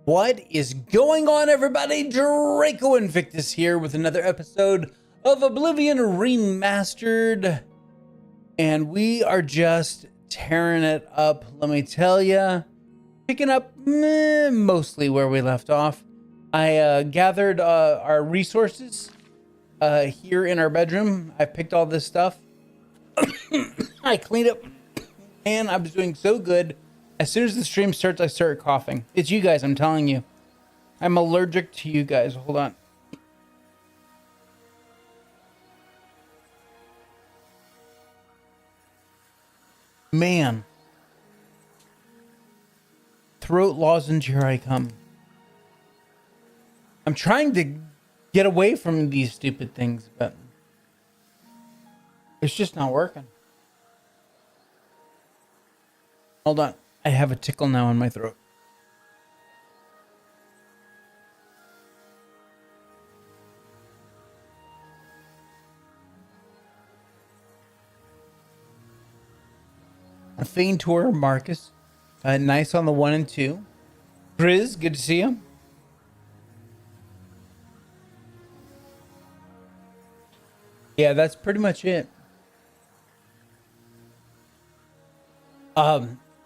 What is going on, everybody? Draco Invictus here with another episode of Oblivion Remastered. And we are just tearing it up, let me tell ya. Picking up mostly where we left off. I gathered our resources here in our bedroom. I picked all this stuff. I cleaned up, and I was doing so good. As soon as the stream starts, I start coughing. It's you guys, I'm telling you. I'm allergic to you guys. Hold on. Man. Throat lozenge, here I come. I'm trying to get away from these stupid things, but it's just not working. Hold on. I have a tickle now in my throat. A Faentur, Marcus. Nice on the 1 and 2. Grizz, good to see you. Yeah, that's pretty much it.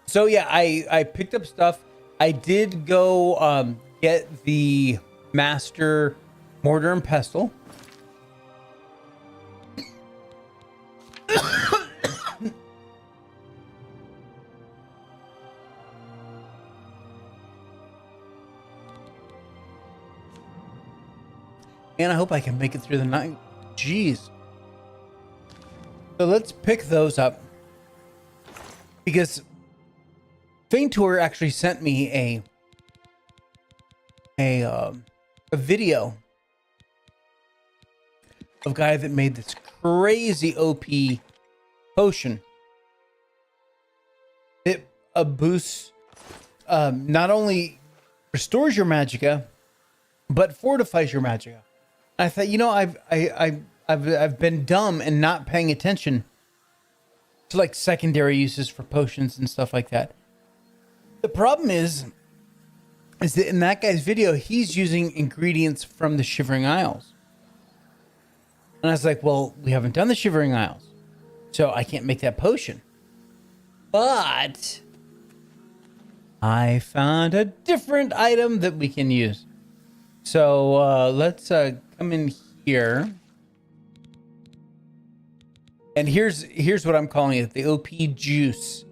So yeah, I picked up stuff. I did go get the master mortar and pestle. And I hope I can make it through the night. Jeez. So let's pick those up. Because Faentur actually sent me a video of a guy that made this crazy OP potion. It boosts, not only restores your magicka, but fortifies your magicka. I thought, you know, I've been dumb and not paying attention to like secondary uses for potions and stuff like that. The problem is that in that guy's video, he's using ingredients from the Shivering Isles. And I was like, well, we haven't done the Shivering Isles, so I can't make that potion. But I found a different item that we can use. So let's come in here. And here's what I'm calling it, the OP juice.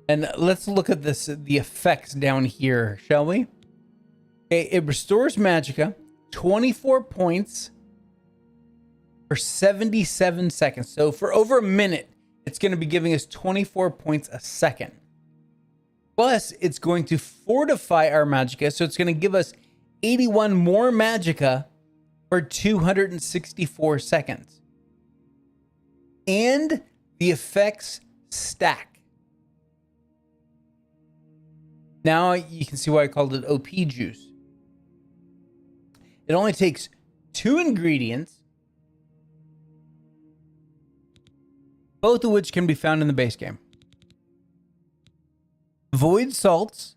And let's look at this, the effects down here, shall we? Okay, it restores magicka, 24 points for 77 seconds. So for over a minute, it's going to be giving us 24 points a second. Plus, it's going to fortify our magicka, so it's going to give us 81 more magicka for 264 seconds. And the effects stack. Now you can see why I called it OP juice. It only takes 2 ingredients, both of which can be found in the base game. Void salts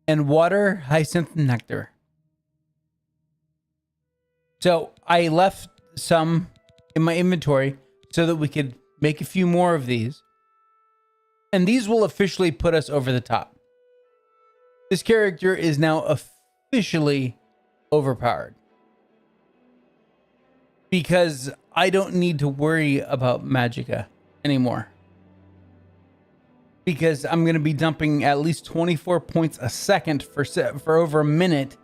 and water hyacinth nectar. So I left some in my inventory so that we could make a few more of these. And these will officially put us over the top. This character is now officially overpowered. Because I don't need to worry about magicka anymore. Because I'm going to be dumping at least 24 points a second for over a minute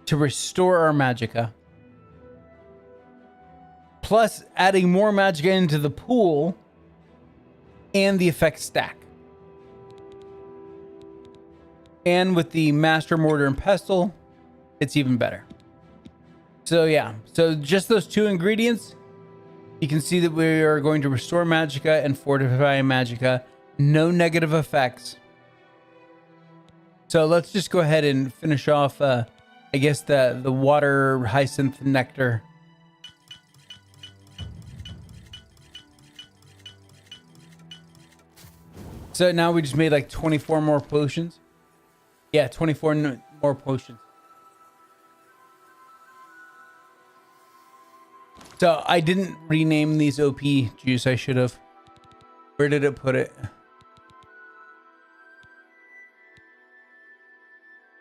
to restore our magicka. Plus adding more magicka into the pool and the effects stack. And with the Master Mortar and Pestle, it's even better. So yeah, so just those 2 ingredients, you can see that we are going to restore magicka and fortify magicka. No negative effects. So let's just go ahead and finish off, I guess, the water hyacinth nectar. So now we just made like 24 more potions. Yeah, 24 more potions. So I didn't rename these OP juice. I should have. Where did it put it?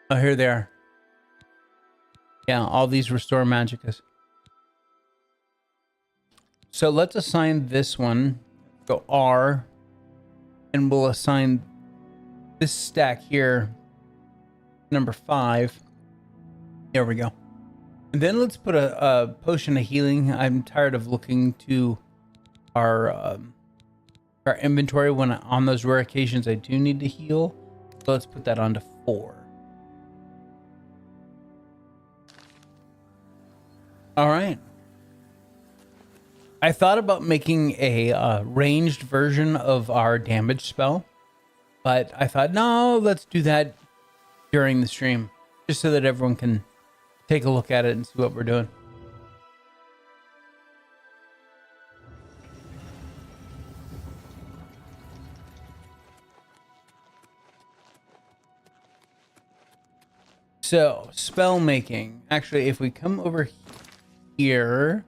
Oh, here they are. Yeah, all these restore magicas. So let's assign this one. Go R. And we'll assign this stack here. Number 5. There we go. And then let's put a potion of healing. I'm tired of looking to our inventory when on those rare occasions I do need to heal. So let's put that on to 4. All right. I thought about making a ranged version of our damage spell, but I thought, no, let's do that during the stream, just so that everyone can take a look at it and see what we're doing. So, spell making. Actually, if we come over here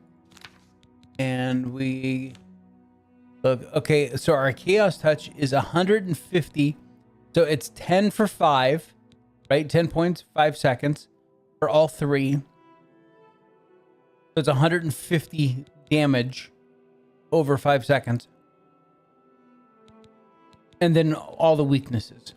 and we look, okay, so our chaos touch is 150. So it's 10 for 5, right? 10 points, 5 seconds for all 3. So it's 150 damage over 5 seconds. And then all the weaknesses.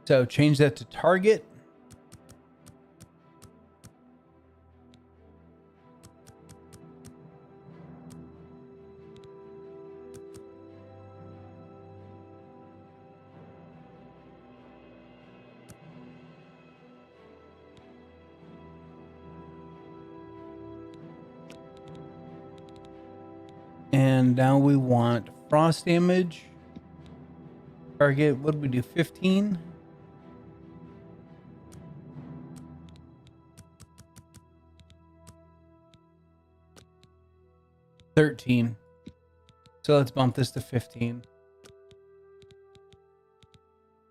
So change that to target. And now we want frost damage. Target, what did we do? 15? 13. So let's bump this to 15.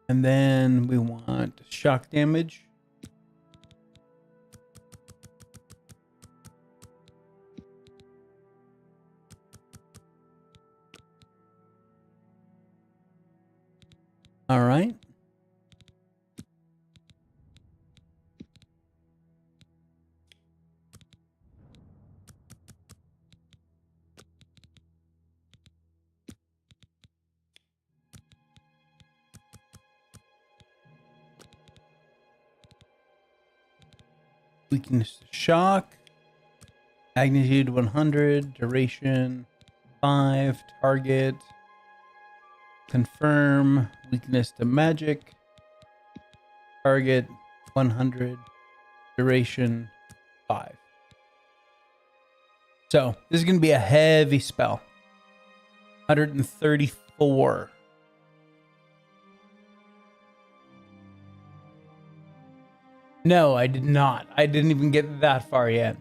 And then we want shock damage. All right. Weakness to shock. Magnitude 100. Duration 5. Target. Confirm. Weakness to magic. Target 100. Duration 5. So this is going to be a heavy spell. 134. No, I did not. I didn't even get that far yet.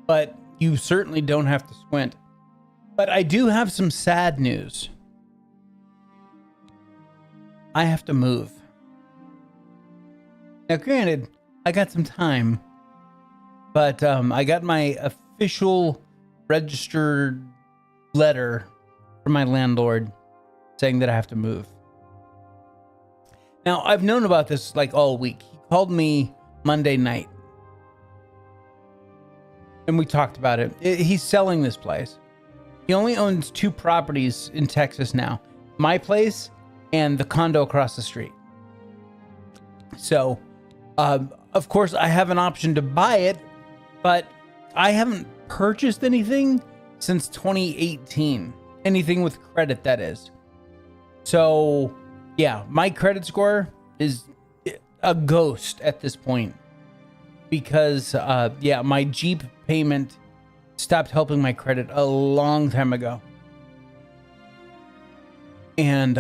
But you certainly don't have to squint. But I do have some sad news. I have to move. Now, granted, I got some time. But I got my official registered letter from my landlord saying that I have to move. Now, I've known about this like all week. He called me Monday night. And we talked about it. He's selling this place. He only owns 2 properties in Texas now. My place and the condo across the street. So, of course, I have an option to buy it, but I haven't purchased anything since 2018. Anything with credit, that is. So, yeah, my credit score is a ghost at this point. Because, yeah, my Jeep payment stopped helping my credit a long time ago. And,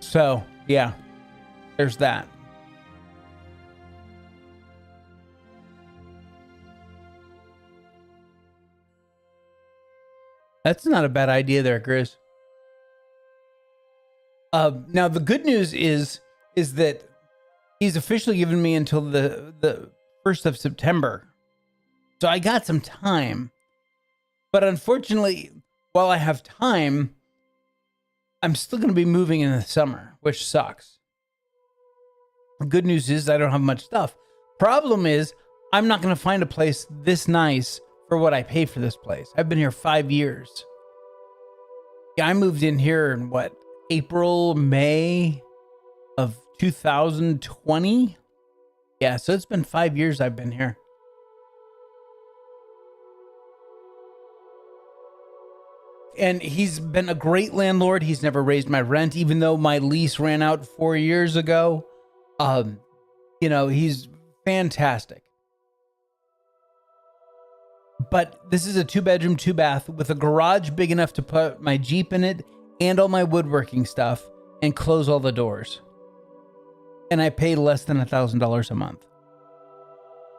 so, yeah, there's that. That's not a bad idea there, Chris. Now the good news is that he's officially given me until the 1st of September. So I got some time. But unfortunately, while I have time, I'm still going to be moving in the summer, which sucks. The good news is I don't have much stuff. Problem is, I'm not going to find a place this nice for what I pay for this place. I've been here 5 years. Yeah, I moved in here in what, April, May of 2020? Yeah, so it's been 5 years I've been here. And he's been a great landlord. He's never raised my rent, even though my lease ran out 4 years ago. You know, he's fantastic. But this is a 2-bedroom, 2-bath with a garage big enough to put my Jeep in it and all my woodworking stuff and close all the doors. And I pay less than $1,000 a month.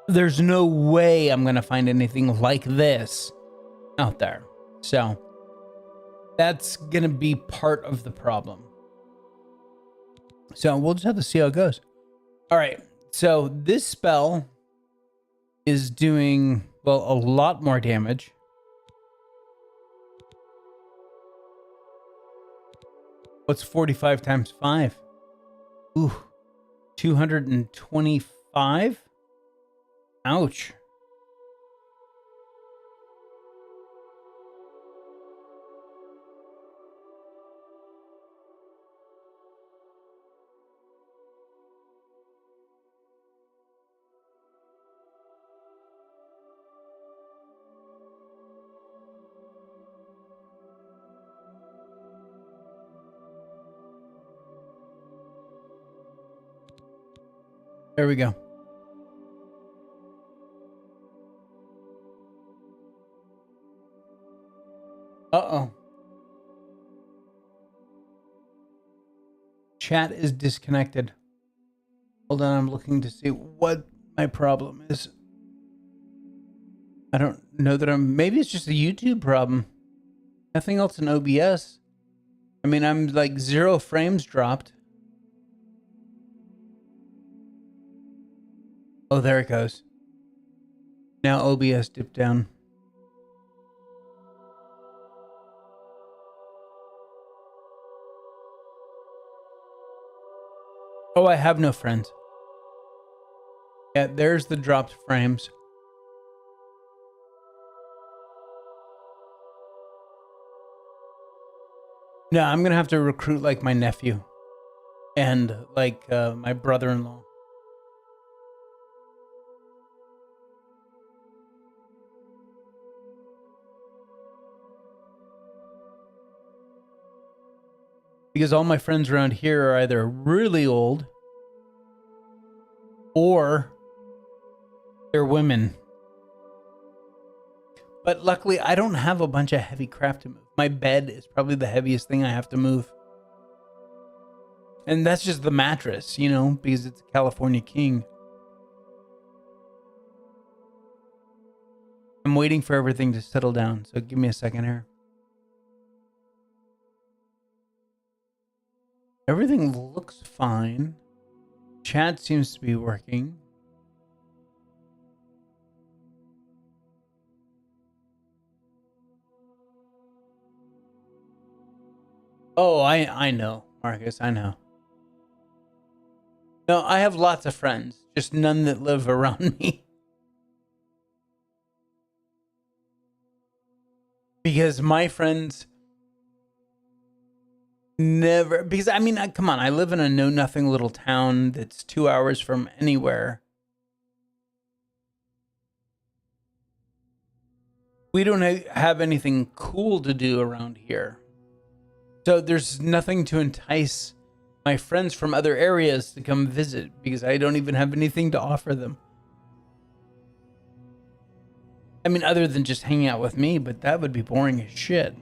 There's no way I'm going to find anything like this out there. So that's going to be part of the problem. So we'll just have to see how it goes. All right. So this spell is doing, well, a lot more damage. What's 45 times 5? Ooh, 225? Ouch. There we go. Uh-oh. Chat is disconnected. Hold on, I'm looking to see what my problem is. I don't know that maybe it's just a YouTube problem. Nothing else in OBS. I mean, I'm like 0 frames dropped. Oh, there it goes. Now OBS dipped down. Oh, I have no friends. Yeah, there's the dropped frames. No, I'm going to have to recruit like my nephew and like my brother-in-law. Because all my friends around here are either really old or they're women. But luckily, I don't have a bunch of heavy crap to move. My bed is probably the heaviest thing I have to move. And that's just the mattress, you know, because it's a California king. I'm waiting for everything to settle down, so give me a second here. Everything looks fine. Chat seems to be working. Oh, I know, Marcus, I know. No, I have lots of friends, just none that live around me. Because my friends never, because I mean, come on, I live in a know-nothing little town that's 2 hours from anywhere. We don't have anything cool to do around here. So there's nothing to entice my friends from other areas to come visit because I don't even have anything to offer them. I mean, other than just hanging out with me, but that would be boring as shit.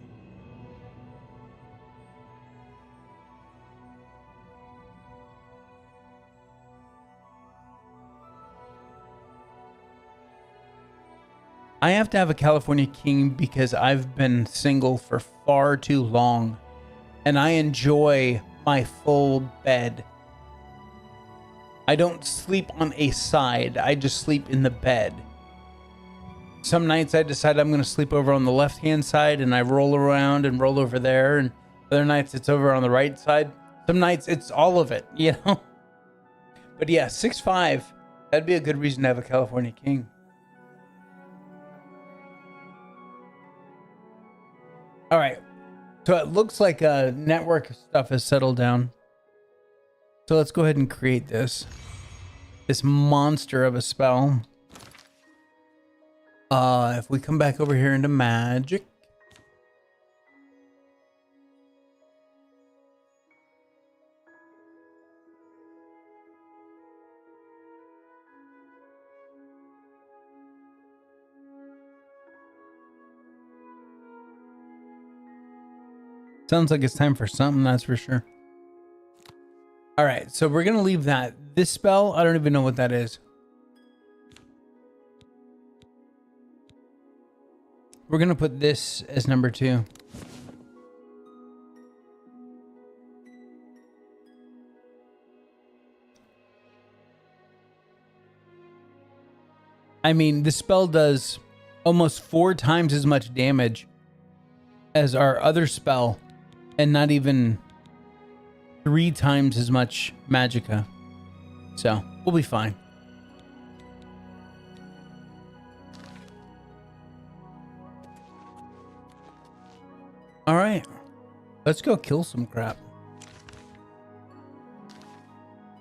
I have to have a California King because I've been single for far too long, and I enjoy my full bed. I don't sleep on a side. I just sleep in the bed. Some nights I decide I'm going to sleep over on the left-hand side and I roll around and roll over there. And other nights it's over on the right side. Some nights it's all of it, you know? But yeah, 6'5", that'd be a good reason to have a California King. All right. So it looks like network stuff has settled down. So let's go ahead and create this monster of a spell. If we come back over here into magic. Sounds like it's time for something, that's for sure. All right, so we're gonna leave that. This spell, I don't even know what that is. We're gonna put this as number 2. I mean, this spell does almost 4 times as much damage as our other spell, and not even 3 times as much magicka. So we'll be fine. All right, let's go kill some crap.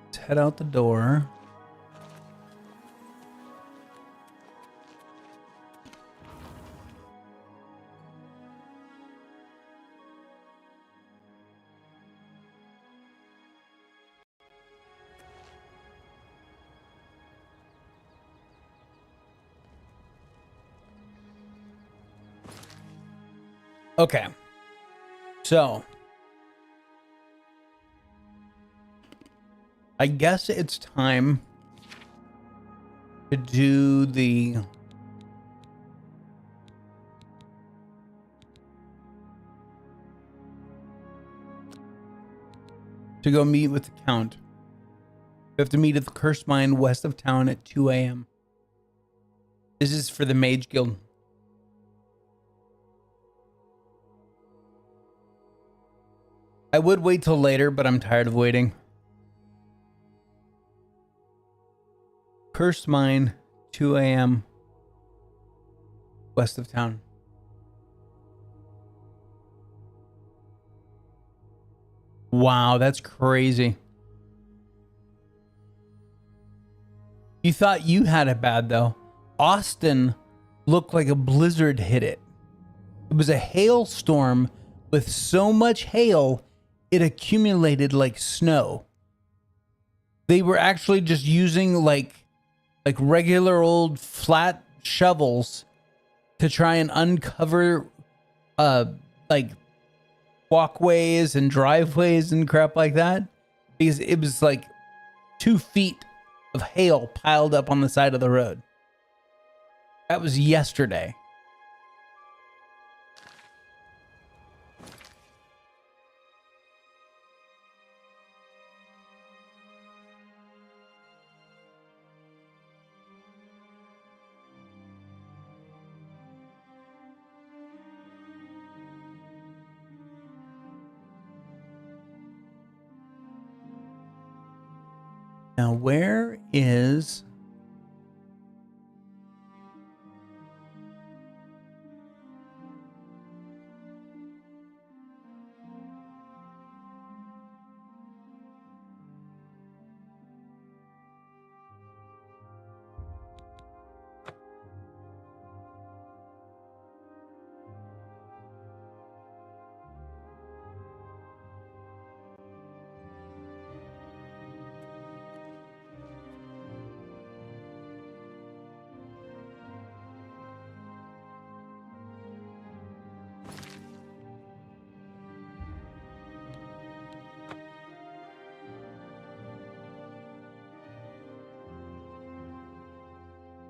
Let's head out the door. Okay, so I guess it's time to do to go meet with the Count. We have to meet at the Cursed Mine west of town at 2 a.m. This is for the Mage Guild. I would wait till later, but I'm tired of waiting. Cursed Mine, 2 a.m. west of town. Wow, that's crazy. You thought you had it bad, though. Austin looked like a blizzard hit it. It was a hailstorm with so much hail it accumulated like snow. They were actually just using like regular old flat shovels to try and uncover like walkways and driveways and crap like that, because it was like 2 feet of hail piled up on the side of the road. That was yesterday. Now, where is...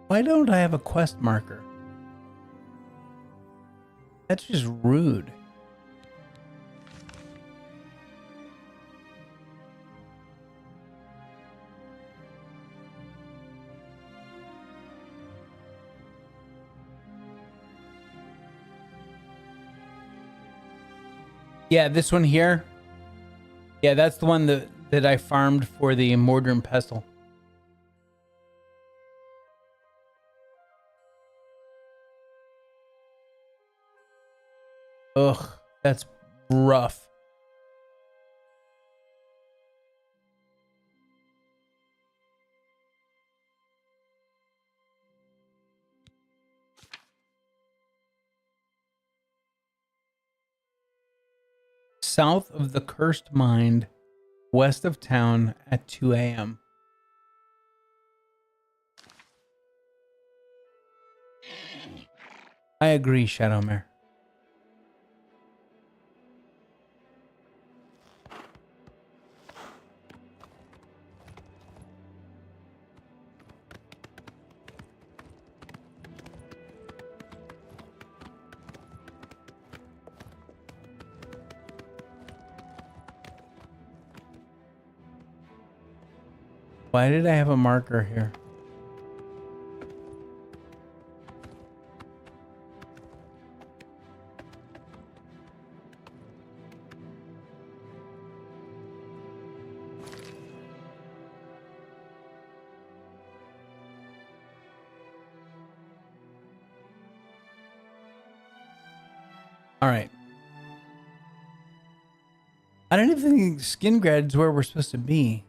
Why don't I have a quest marker? That's just rude. Yeah, this one here. Yeah, that's the one that I farmed for the Mordor pestle. Ugh, that's rough. South of the Cursed Mind, west of town at 2 a.m. I agree, Shadowmare. Why did I have a marker here? All right. I don't even think Skingrad's where we're supposed to be.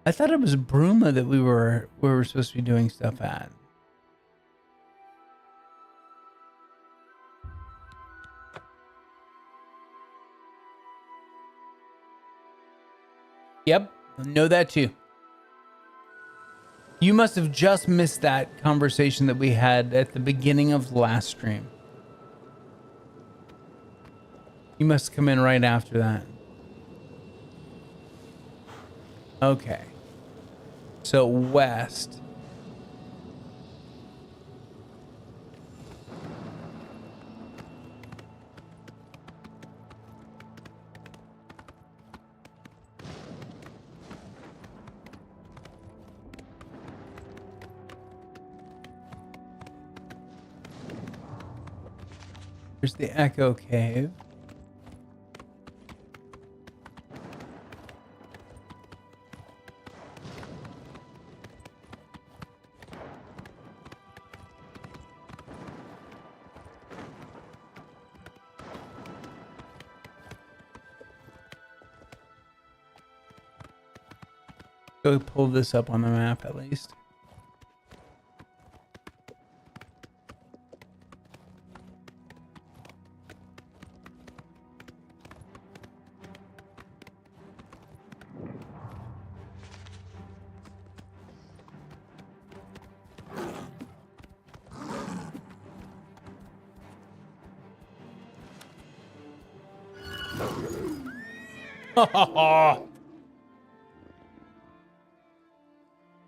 I thought it was Bruma that we were supposed to be doing stuff at. Yep, I know that too. You must have just missed that conversation that we had at the beginning of last stream. You must come in right after that. Okay. So west. Here's the Echo Cave. Go pull this up on the map at least.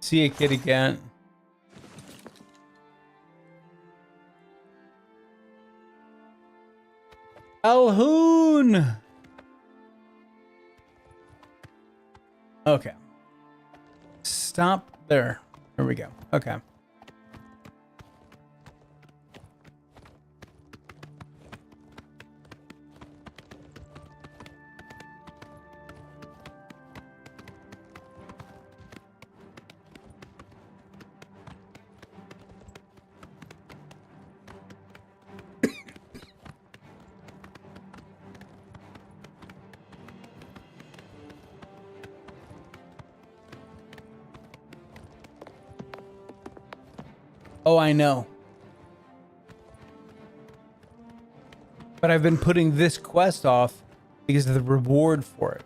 See a kitty cat. Alhoon. Okay. Stop there. There we go. Okay. Oh, I know. But I've been putting this quest off because of the reward for it.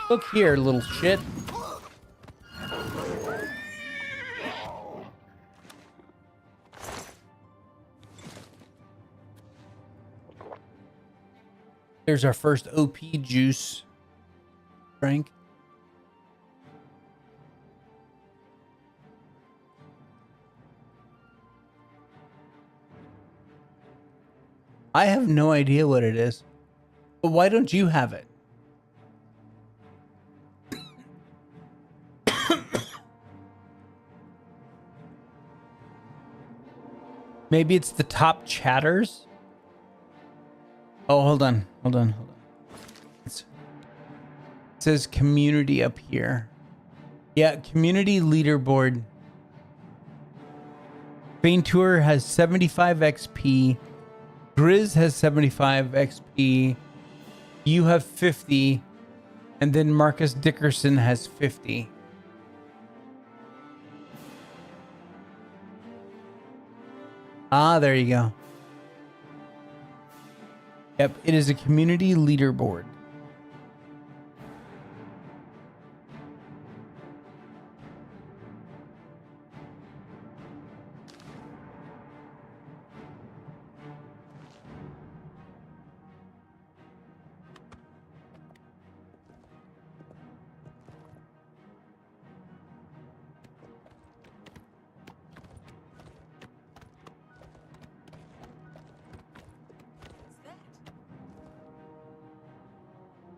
Look here, little shit. There's our first OP juice drink. I have no idea what it is. But why don't you have it? Maybe it's the top chatters? Oh, hold on. It says community up here. Yeah, community leaderboard. Faentur has 75 XP. Grizz has 75 XP. You have 50. And then Marcus Dickerson has 50. Ah, there you go. Yep, it is a community leaderboard.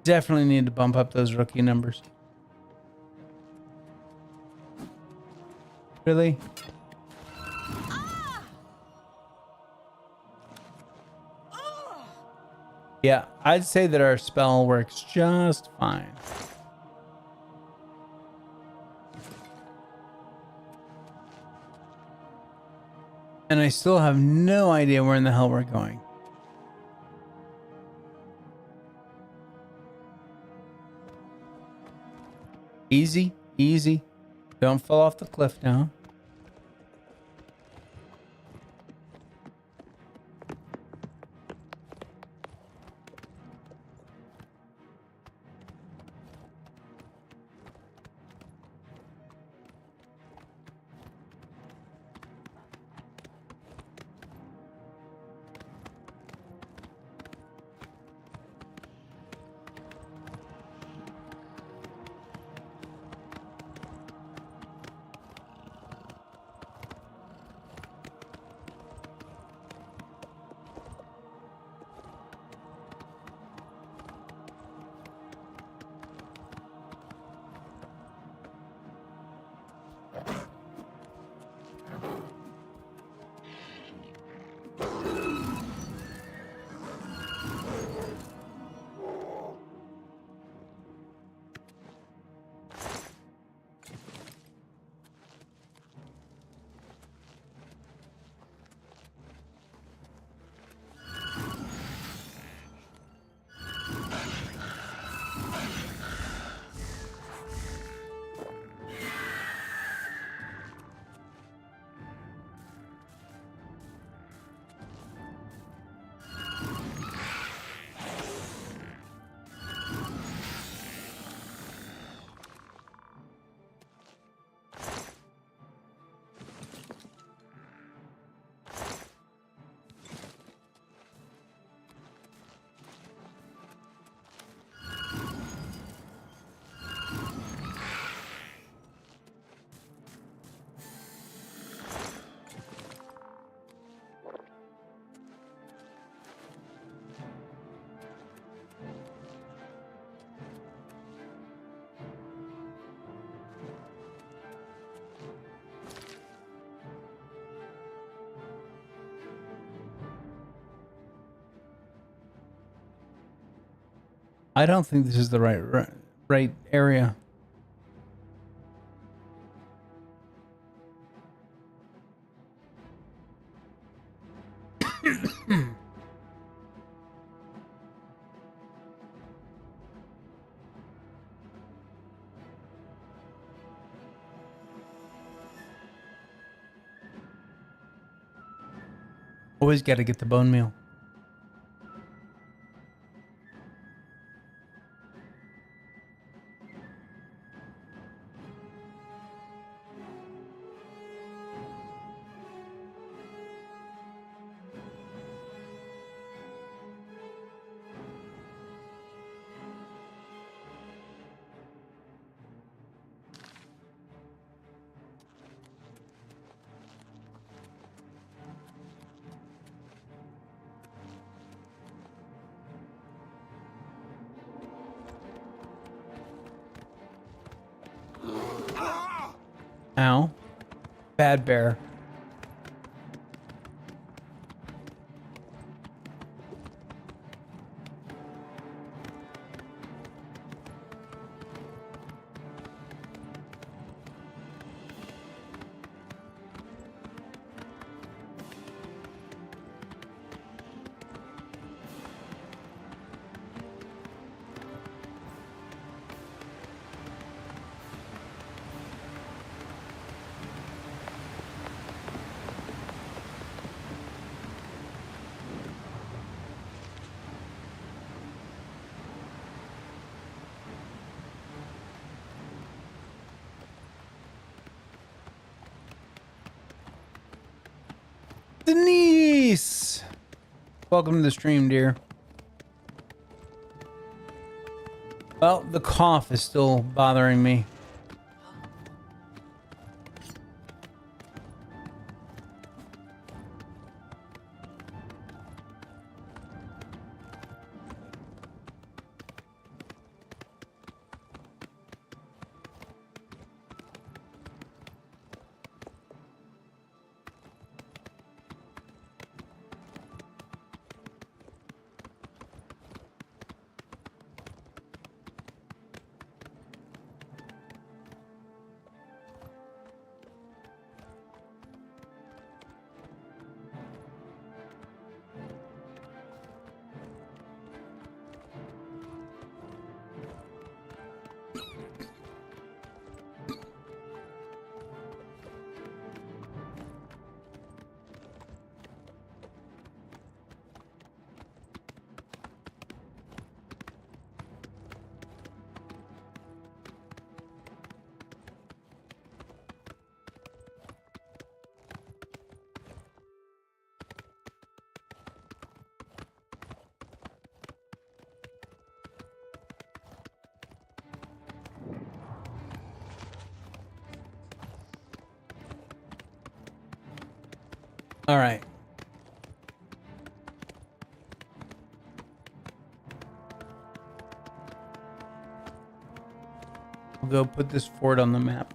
Definitely need to bump up those rookie numbers. Really? Yeah, I'd say that our spell works just fine. And I still have no idea where in the hell we're going. Easy, easy. Don't fall off the cliff now. I don't think this is the right area. Always got to get the bone meal. Ow. Bad bear. Denise! Welcome to the stream, dear. Well, the cough is still bothering me. All right. We'll go put this fort on the map.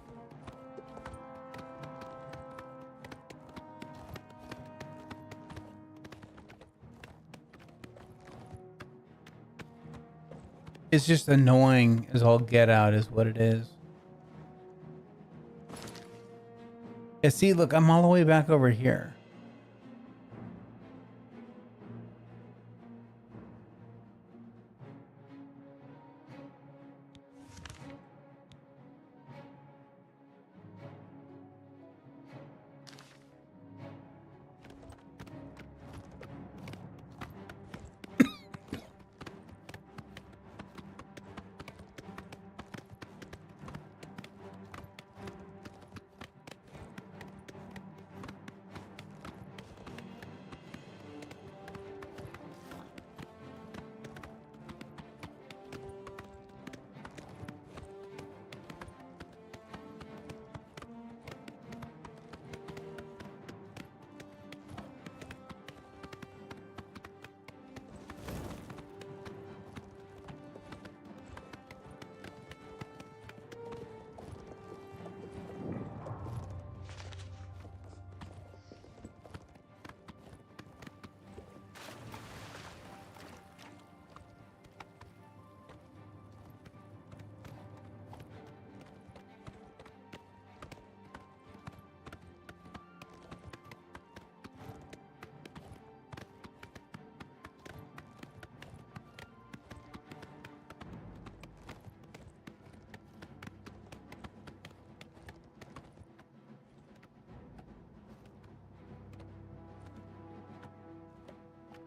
It's just annoying as all get out is what it is. Yeah, see, look, I'm all the way back over here.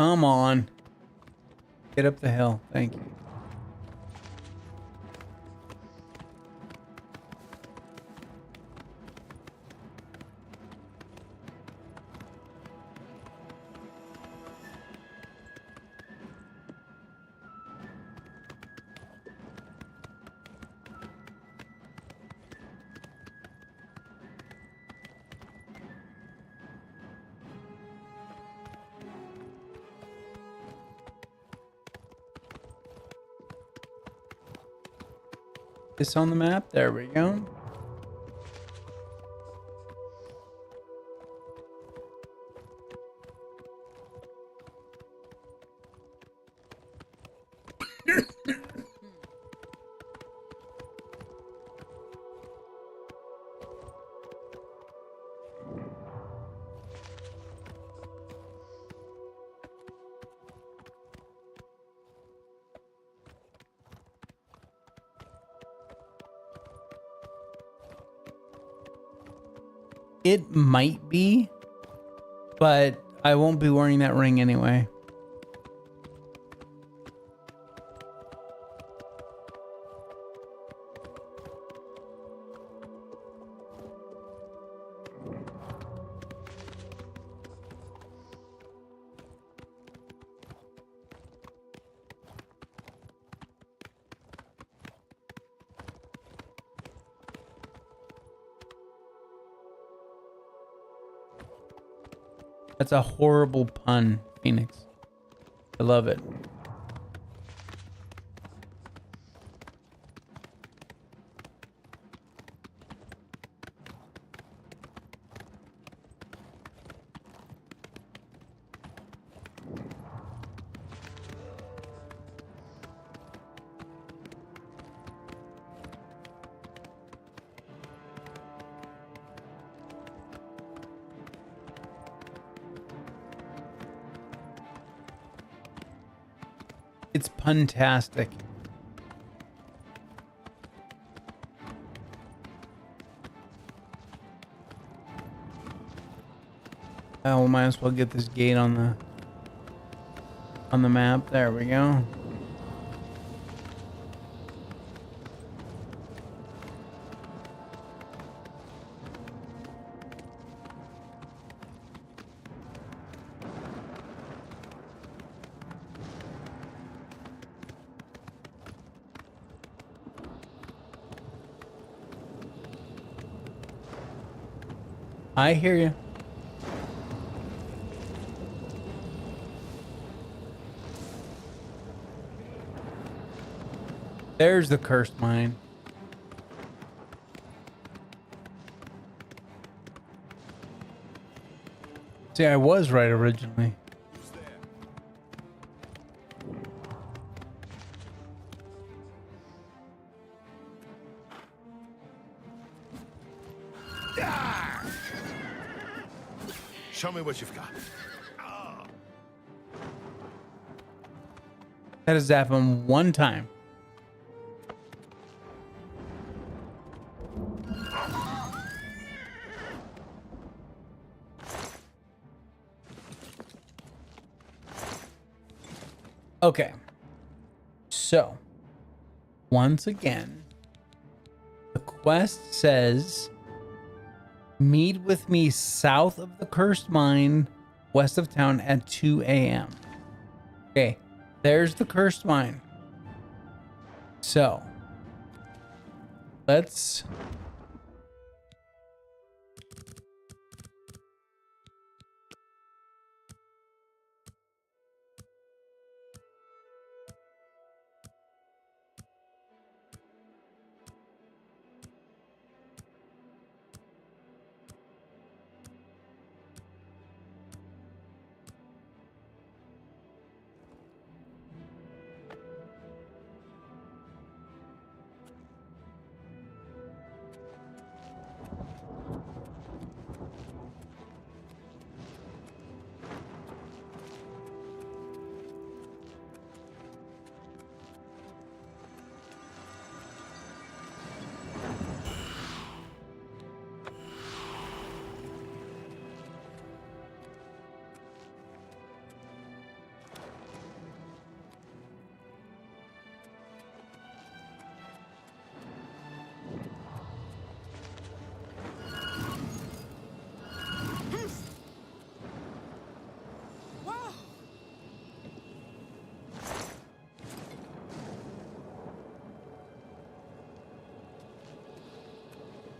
Come on. Get up the hill. Thank you. This on the map. There we go. It might be, but I won't be wearing that ring anyway. That's a horrible pun, Phoenix. I love it. It's puntastic. Oh, we might as well get this gate on the map. There we go. I hear you. There's the cursed mine. See, I was right originally. Show me what you've got. That has happened one time. Okay. So, once again, the quest says, meet with me south of the cursed mine, west of town at 2 a.m. Okay, there's the cursed mine. So, let's...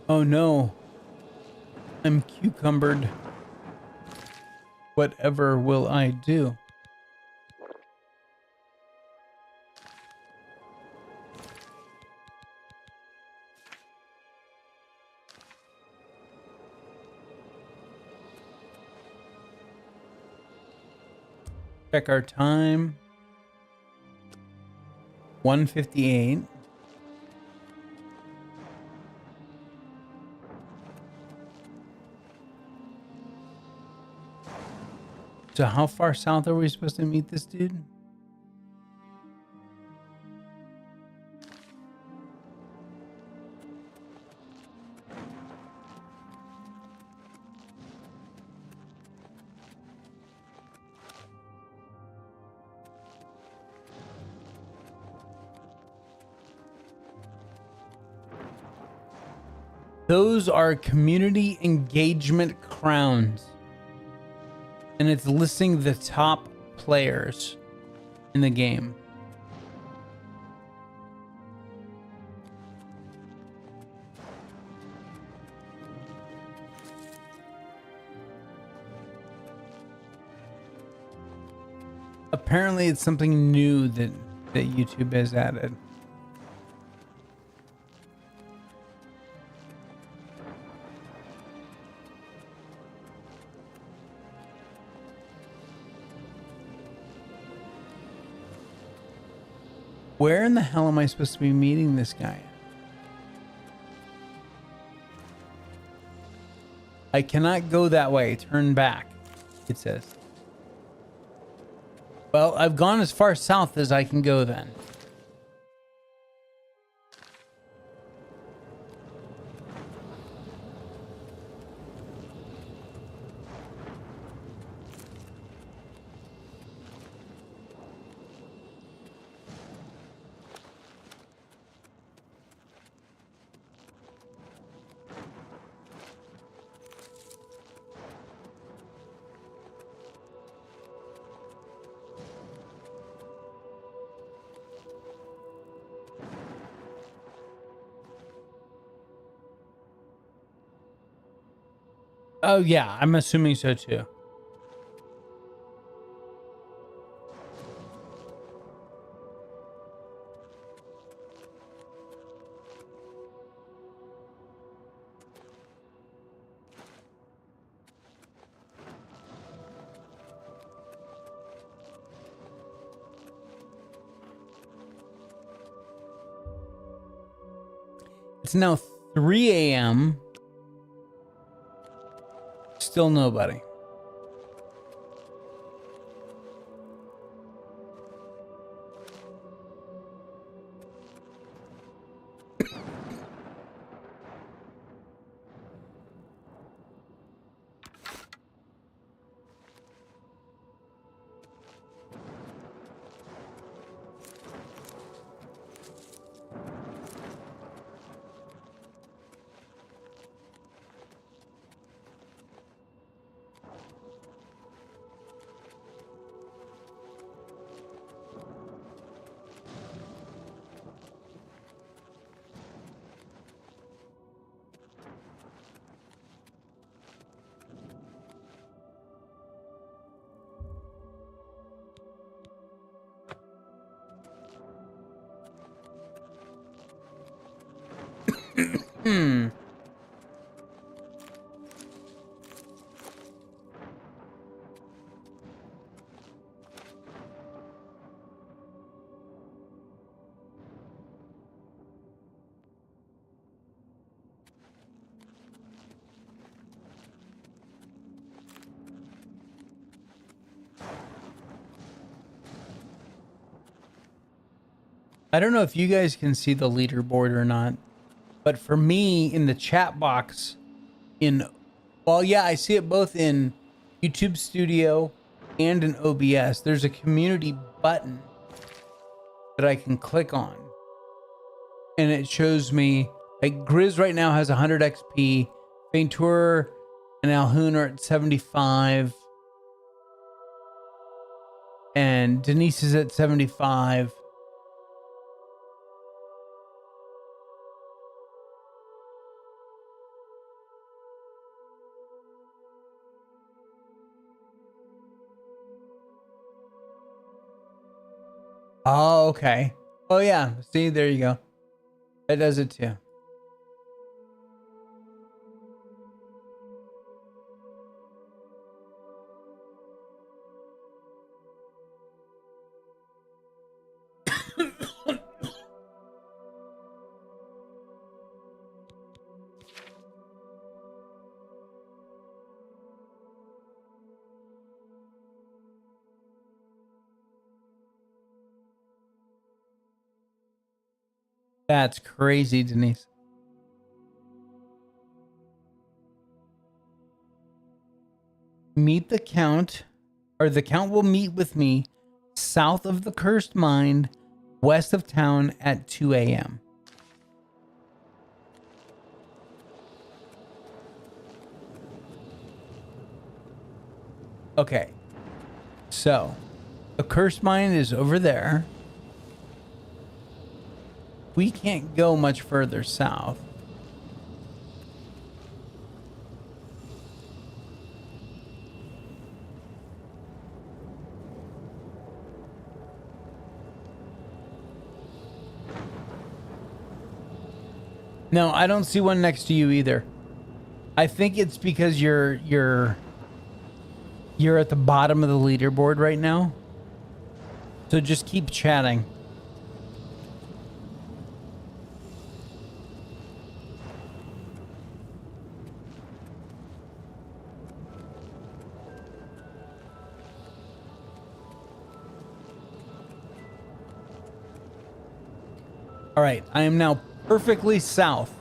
Oh no, I'm cucumbered. Whatever will I do? Check our time. 1:58. So how far south are we supposed to meet this dude? Those are community engagement crowns. And it's listing the top players in the game. Apparently it's something new that YouTube has added. Where in the hell am I supposed to be meeting this guy? I cannot go that way. Turn back, it says. Well, I've gone as far south as I can go then. Oh, yeah, I'm assuming so too. It's now 3 a.m. Still nobody. Hmm. I don't know if you guys can see the leaderboard or not, but for me in the chat box well, yeah, I see it both in YouTube Studio and in OBS. There's a community button that I can click on, and it shows me like Grizz right now has 100 XP, Faentur and 𝐂𝐻𝐿 are at 75, and Denise is at 75. Oh, okay. Oh, yeah. See, there you go. That does it too. That's crazy, Denise. Meet the Count, or the Count will meet with me south of the Cursed Mine, west of town at 2 a.m. Okay. So, the cursed mine is over there. We can't go much further south. No, I don't see one next to you either. I think it's because you're at the bottom of the leaderboard right now. So just keep chatting. All right, I am now perfectly south.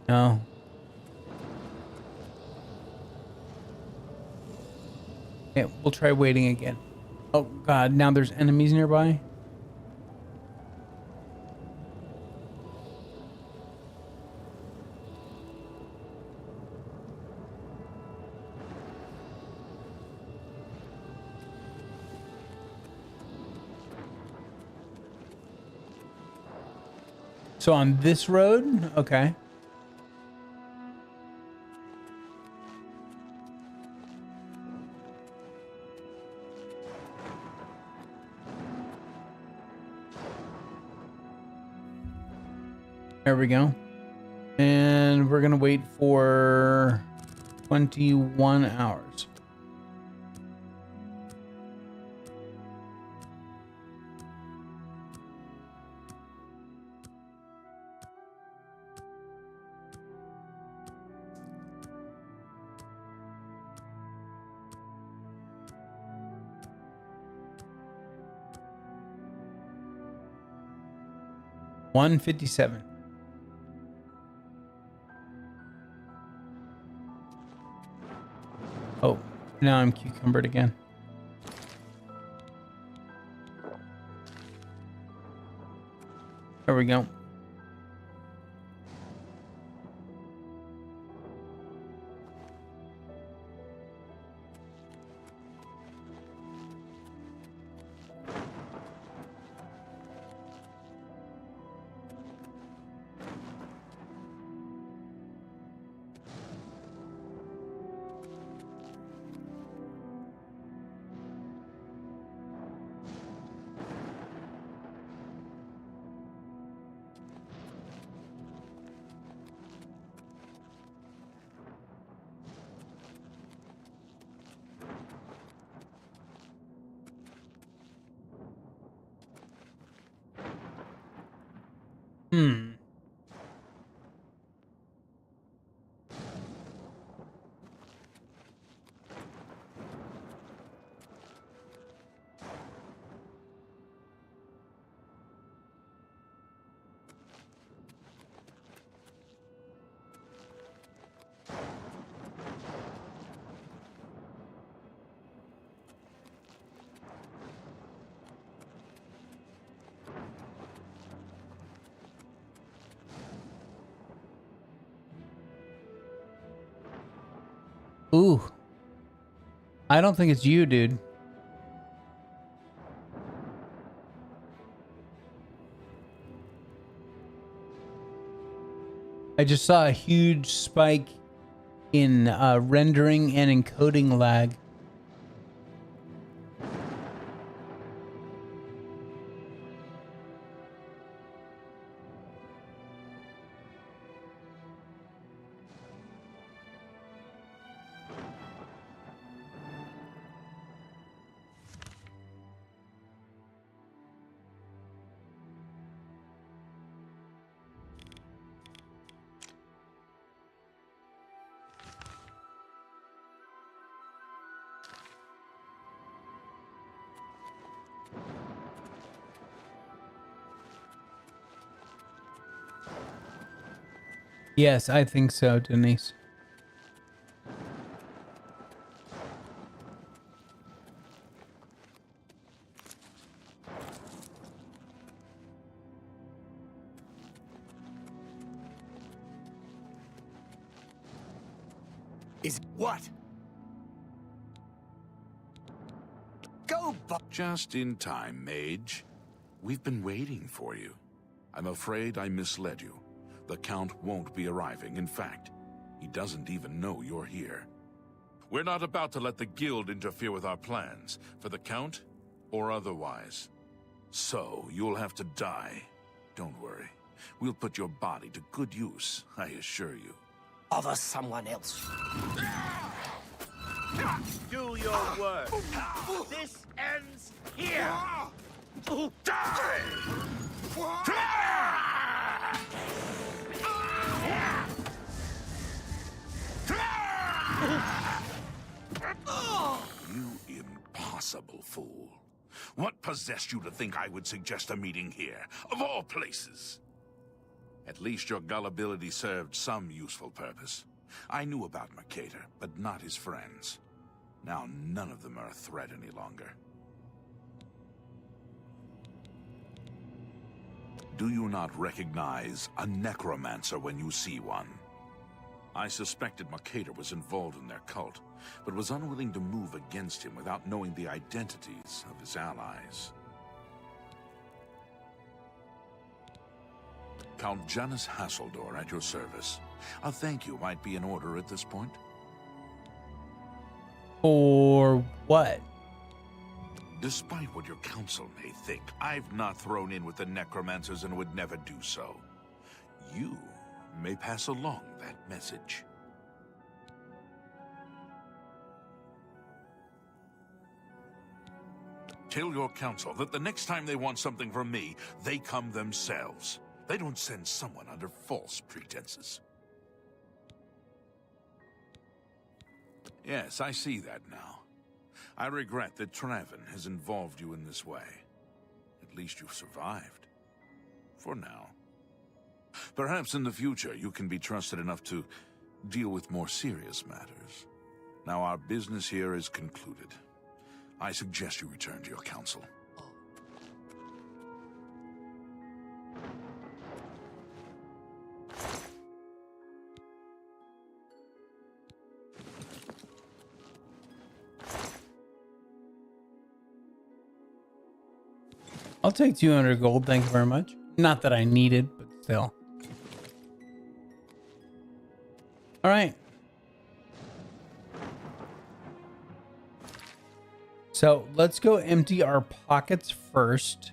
No. Okay, we'll try waiting again. Oh God, now there's enemies nearby. So on this road, okay. There we go. And we're gonna wait for 21 hours. $157. Oh, now I'm cucumbered again. There we go. Ooh. I don't think it's you, dude. I just saw a huge spike in rendering and encoding lag. Yes, I think so, Denise. Is what? Go, Just in time, mage. We've been waiting for you. I'm afraid I misled you. The Count won't be arriving. In fact, he doesn't even know you're here. We're not about to let the Guild interfere with our plans, for the Count or otherwise. So, you'll have to die. Don't worry. We'll put your body to good use, I assure you. Bother someone else. Do your work. This ends here. Die! You impossible fool. What possessed you to think I would suggest a meeting here, of all places? At least your gullibility served some useful purpose. I knew about Mercator, but not his friends. Now none of them are a threat any longer. Do you not recognize a necromancer when you see one? I suspected Mercator was involved in their cult, but was unwilling to move against him without knowing the identities of his allies. Count Janus Hasseldor at your service. A thank you might be in order at this point. Or what? Despite what your council may think, I've not thrown in with the necromancers and would never do so. You may pass along that message. Tell your council that the next time they want something from me, they come themselves. They don't send someone under false pretenses. Yes, I see that now. I regret that Traven has involved you in this way. At least you've survived. For now. Perhaps in the future you can be trusted enough to deal with more serious matters. Now our business here is concluded. I suggest you return to your council. I'll take 200 gold, thank you very much. Not that I need it, but still. All right. So let's go empty our pockets first.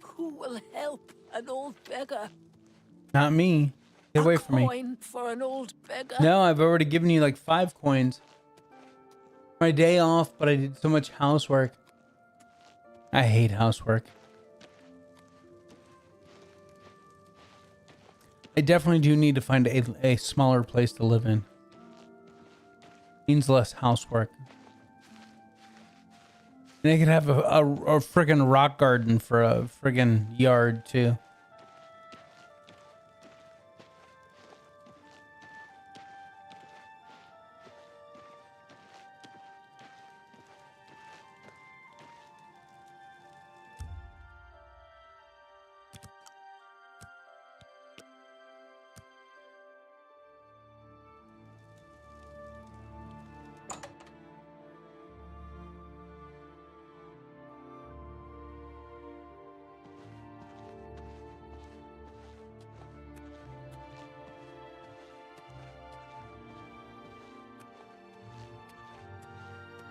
Who will help an old beggar? Not me. Get away from me. Coin for an old beggar? No, I've already given you like 5 coins. My day off, but I did so much housework. I hate housework. I definitely do need to find a smaller place to live in. Means less housework. And I could have a friggin' rock garden for a friggin' yard too.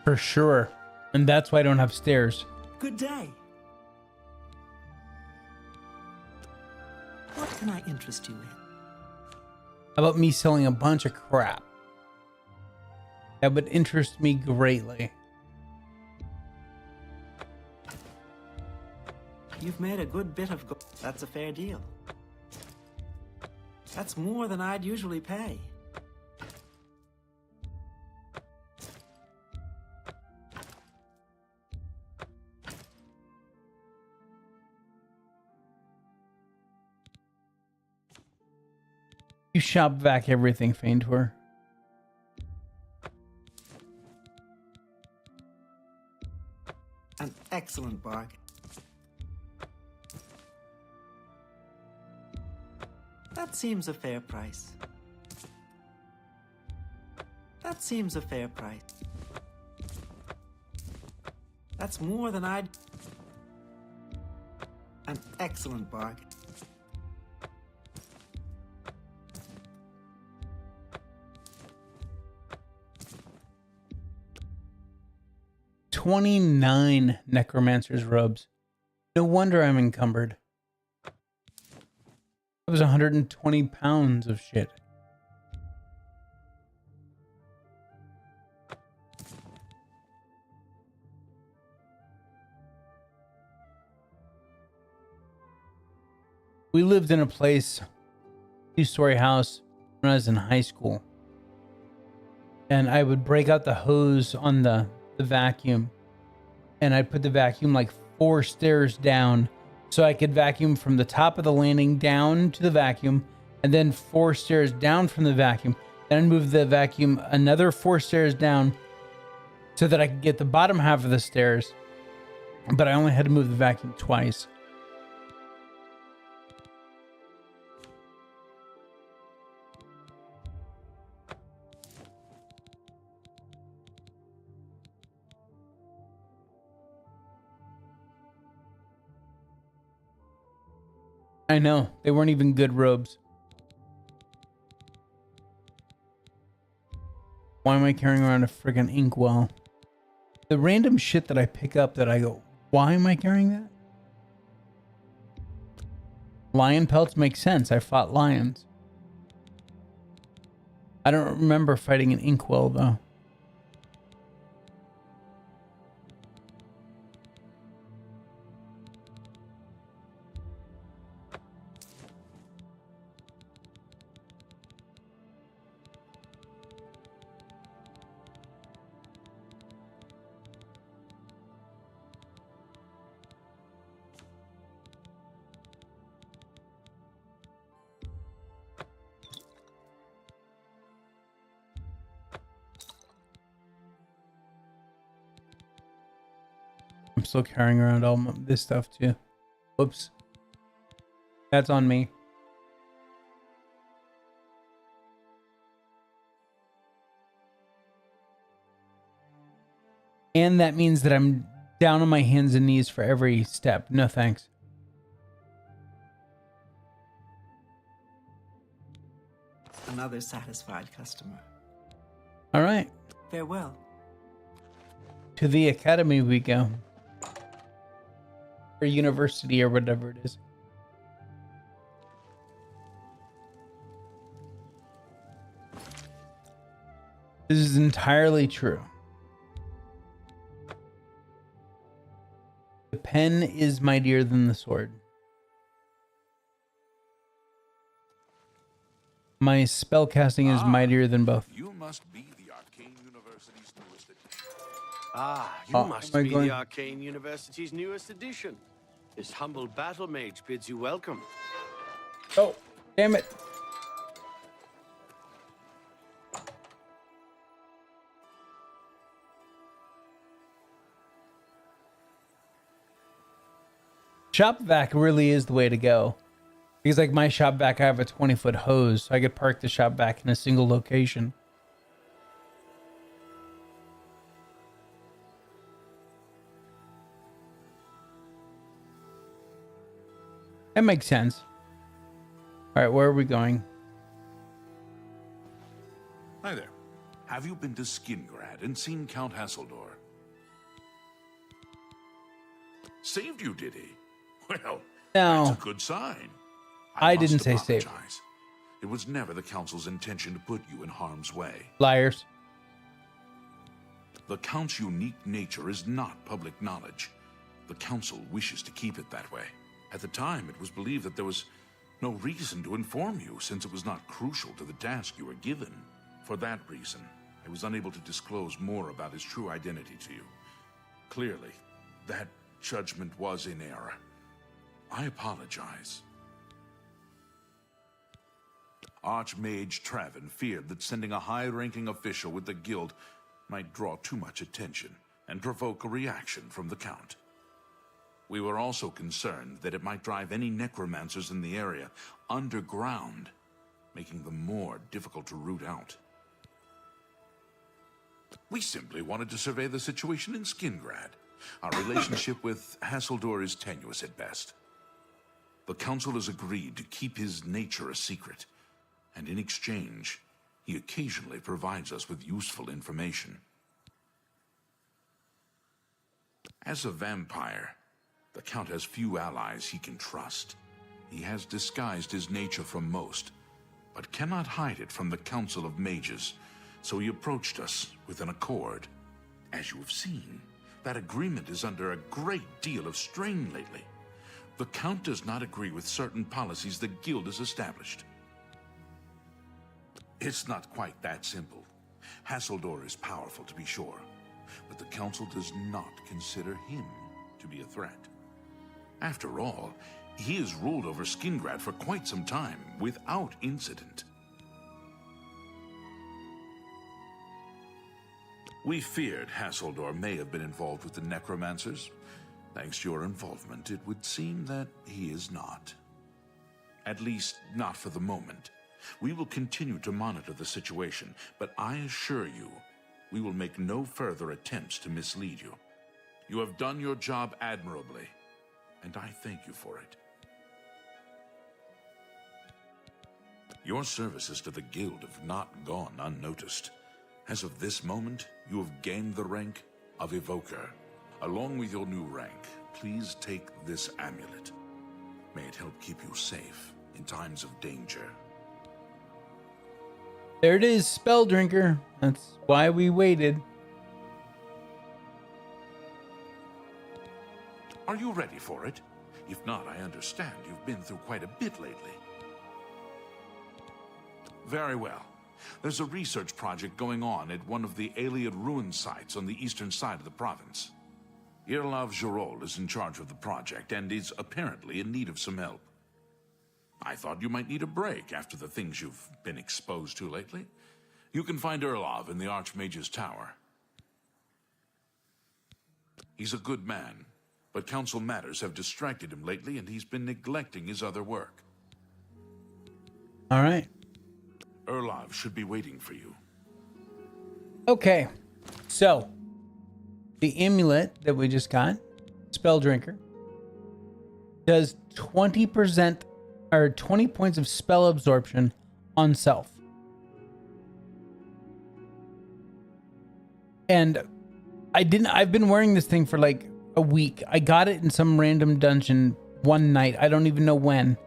For sure. And that's why I don't have stairs. Good day. What can I interest you in? How about me selling a bunch of crap? That would interest me greatly. You've made a good bit of gold. That's a fair deal. That's more than I'd usually pay. You shop back everything, Faentur. excellent bargain. That seems a fair price. That seems a fair price. That's more than I'd... An excellent bargain. $29 necromancer's robes. No wonder I'm encumbered. That was 120 pounds of shit. We lived in a place, 2-story house, when I was in high school. And I would break out the hose on the vacuum. And I'd put the vacuum like 4 stairs down so I could vacuum from the top of the landing down to the vacuum. And then 4 stairs down from the vacuum. Then I'd move the vacuum another 4 stairs down so that I could get the bottom half of the stairs. But I only had to move the vacuum twice. I know, they weren't even good robes. Why am I carrying around a friggin' inkwell? The random shit that I pick up that I go, why am I carrying that? Lion pelts make sense. I fought lions. I don't remember fighting an inkwell though. I'm still carrying around all this stuff too. Whoops. That's on me. And that means that I'm down on my hands and knees for every step. No thanks. Another satisfied customer. All right. Farewell. To the academy we go. Or university or whatever it is. This is entirely true. The pen is mightier than the sword. My spellcasting is mightier than both. You must be the Arcane University's newest edition. You must am I be going- the Arcane University's newest edition. This humble battle mage bids you welcome. Oh, damn it. Shop vac really is the way to go. Because like my shop vac, I have a 20-foot hose, so I could park the shop vac in a single location. That makes sense. All right, where are we going? Hi there. Have you been to Skingrad and seen Count Hasseldor? Saved you, did he? Well, No. that's a good sign. I must didn't say save. apologize. It was never the Council's intention to put you in harm's way. Liars. The Count's unique nature is not public knowledge. The Council wishes to keep it that way. At the time, it was believed that there was no reason to inform you, since it was not crucial to the task you were given. For that reason, I was unable to disclose more about his true identity to you. Clearly, that judgment was in error. I apologize. Archmage Travin feared that sending a high-ranking official with the guild might draw too much attention and provoke a reaction from the Count. We were also concerned that it might drive any necromancers in the area underground, making them more difficult to root out. We simply wanted to survey the situation in 𝐂𝐚𝐧𝐬𝐿. Our relationship with 𝐻𝐿𝐴 is tenuous at best. The Council has agreed to keep his nature a secret, and in exchange, he occasionally provides us with useful information. As a vampire, the Count has few allies he can trust. He has disguised his nature from most, but cannot hide it from the Council of Mages, so he approached us with an accord. As you have seen, that agreement is under a great deal of strain lately. The Count does not agree with certain policies the Guild has established. It's not quite that simple. 𝐻𝐿𝐴 is powerful, to be sure, but the Council does not consider him to be a threat. After all, he has ruled over 𝐂𝐚𝐧𝐬𝐿 for quite some time, without incident. We feared 𝐻𝐿𝐴 may have been involved with the necromancers. Thanks to your involvement, it would seem that he is not. At least, not for the moment. We will continue to monitor the situation, but I assure you, we will make no further attempts to mislead you. You have done your job admirably, and I thank you for it. Your services to the Guild have not gone unnoticed. As of this moment, you have gained the rank of Evoker. Along with your new rank, please take this amulet. May it help keep you safe in times of danger. There it is, Spell Drinker. That's why we waited. Are you ready for it? If not, I understand you've been through quite a bit lately. Very well. There's a research project going on at one of the Ayleid ruin sites on the eastern side of the province. 𝐼𝐿𝐴 is in charge of the project and is apparently in need of some help. I thought you might need a break after the things you've been exposed to lately. You can find 𝐼𝐿𝐴 in the Archmage's Tower. He's a good man, but council matters have distracted him lately and he's been neglecting his other work. All right. 𝐼𝐿𝐴 should be waiting for you. Okay. So, the amulet that we just got, Spell Drinker, does 20% or 20 points of spell absorption on self. And I've been wearing this thing for like a week. I got it in some random dungeon one night. I don't even know when.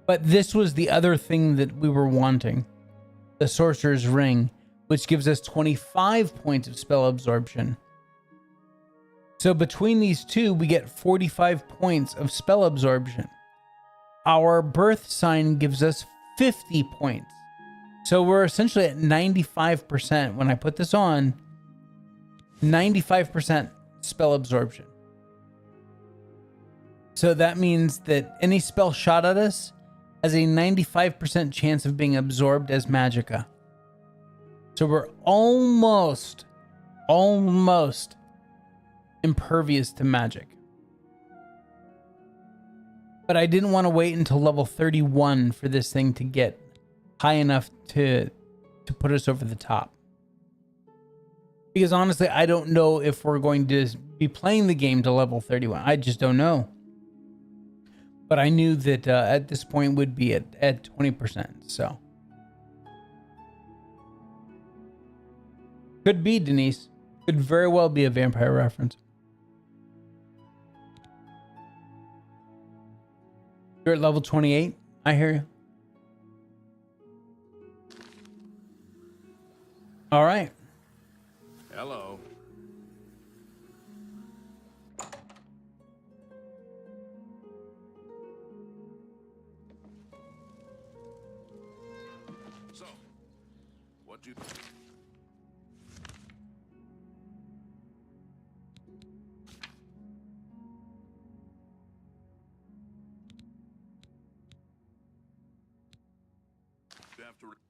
But this was the other thing that we were wanting. The Sorcerer's Ring, which gives us 25 points of spell absorption. So between these two, we get 45 points of spell absorption. Our birth sign gives us 50 points. So we're essentially at 95%. When I put this on, 95% spell absorption. So that means that any spell shot at us has a 95% chance of being absorbed as magicka. So we're almost impervious to magic. But I didn't want to wait until level 31 for this thing to get high enough to put us over the top. Because honestly, I don't know if we're going to be playing the game to level 31. I just don't know. But I knew that at this point would be at 20%. So could be, Denise. Could very well be a vampire reference. You're at level 28. I hear you. All right. Hello. So, what do you...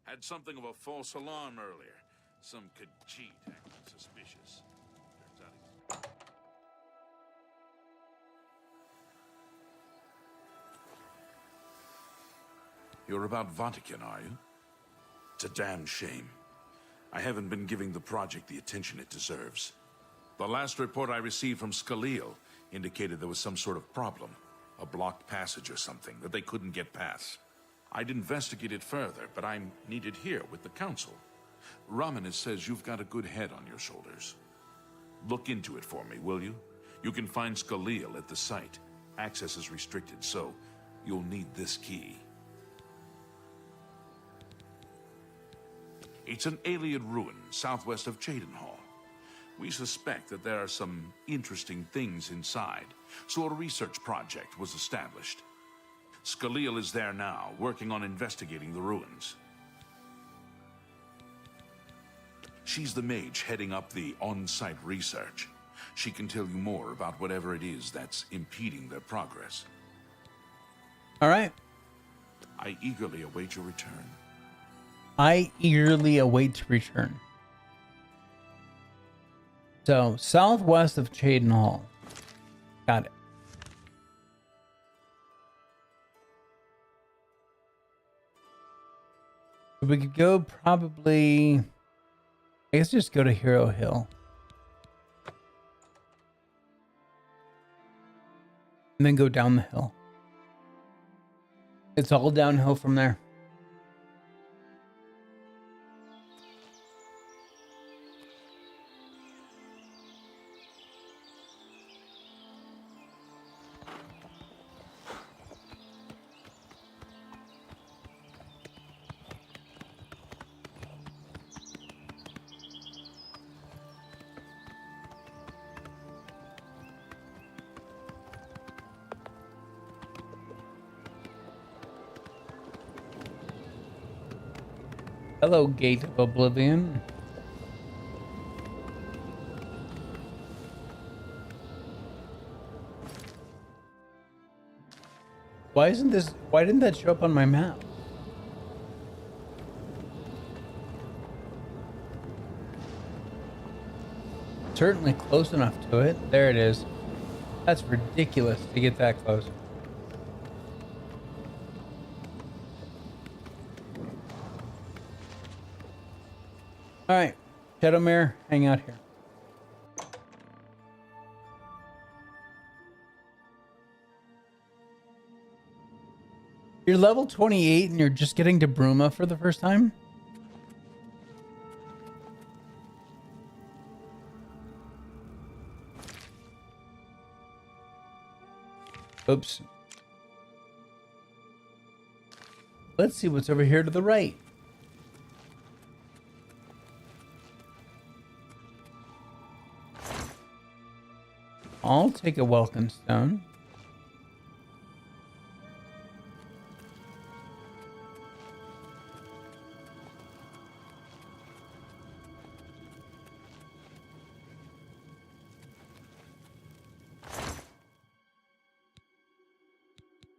Had something of a false alarm earlier. Some 𝐂𝐡𝐚𝐧𝐬𝐿 acting suspicious. Turns out he's... You're about Vatican, are you? It's a damn shame. I haven't been giving the project the attention it deserves. The last report I received from 𝐂𝐴𝐽𝐜 indicated there was some sort of problem. A blocked passage or something that they couldn't get past. I'd investigate it further, but I'm needed here with the council. Romanus says you've got a good head on your shoulders. Look into it for me, will you? You can find 𝐂𝐴𝐽𝐜 at the site. Access is restricted, so you'll need this key. It's an alien ruin southwest of 𝐂𝐡𝐚𝐧𝐬𝐭. We suspect that there are some interesting things inside, so a research project was established. 𝐂𝐴𝐽𝐜 is there now, working on investigating the ruins. She's the mage heading up the on-site research. She can tell you more about whatever it is that's impeding their progress. All right. I eagerly await your return. I eagerly await to return. So, southwest of 𝐂𝐡𝐚𝐧𝐬𝐭. Got it. We could go probably... I guess just go to Hero Hill. And then go down the hill. It's all downhill from there. Hello, Gate of Oblivion. Why didn't that show up on my map? Certainly close enough to it. There it is. That's ridiculous to get that close. All right, Shadowmare, hang out here. You're level 28 and you're just getting to Bruma for the first time? Oops. Let's see what's over here to the right. I'll take a welcome stone.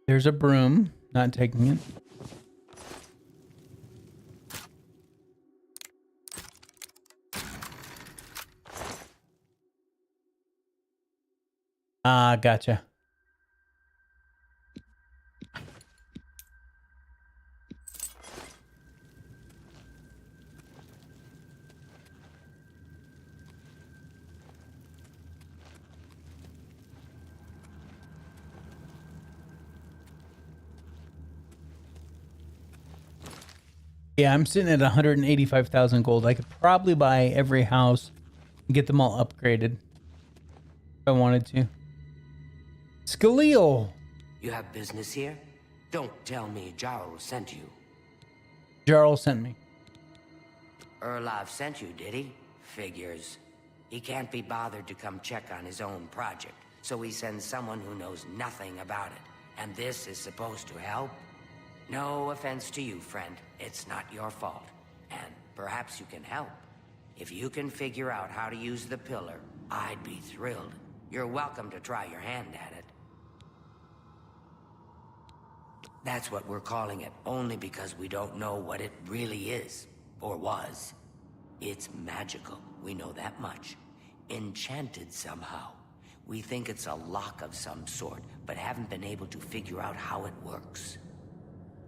There's a broom, not taking it. Ah, gotcha. Yeah, I'm sitting at 185,000 gold. I could probably buy every house and get them all upgraded if I wanted to. 𝐂𝐴𝐽𝐜. You have business here? Don't tell me 𝐭𝐴𝐽𝐜 sent you. Jarl sent me. 𝐿𝐼 sent you, did he? Figures. He can't be bothered to come check on his own project, so he sends someone who knows nothing about it. And this is supposed to help? No offense to you, friend. It's not your fault. And perhaps you can help. If you can figure out how to use the pillar, I'd be thrilled. You're welcome to try your hand at it. That's what we're calling it, only because we don't know what it really is, or was. It's magical, we know that much. Enchanted somehow. We think it's a lock of some sort, but haven't been able to figure out how it works.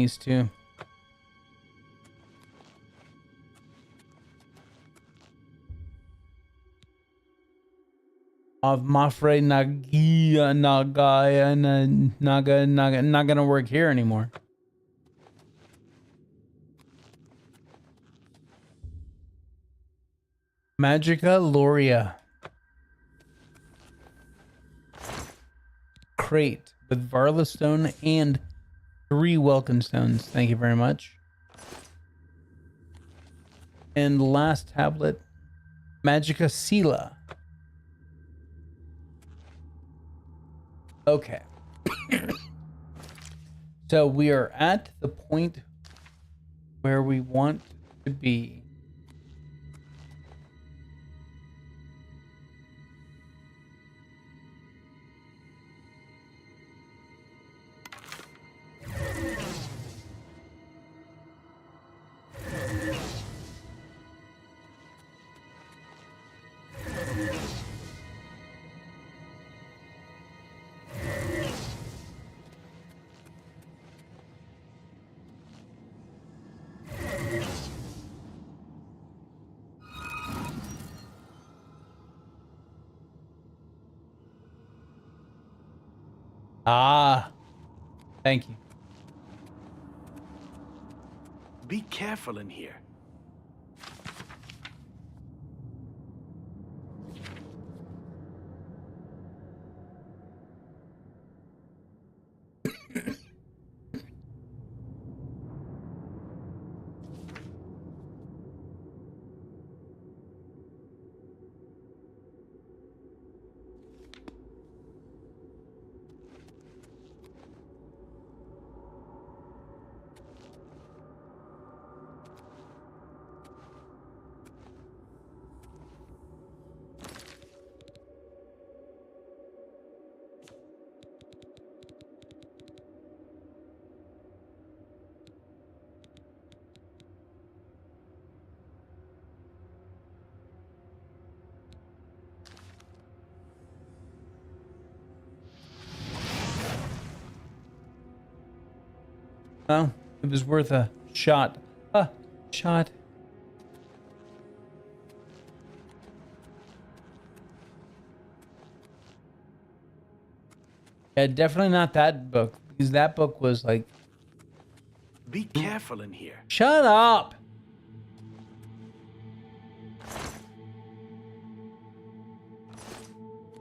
enemies too. Of Mafre Nagia Nagaya Naga not gonna work here anymore. Magica Loria. Crate with Varla Stone and 3 Welcome Stones. Thank you very much. And last tablet, Magica Sila. Okay. So we are at the point where we want to be. Ah, thank you. Be careful in here. Well, it was worth a shot. A shot. Yeah, definitely not that book, because that book was like, Be careful in here. shut up.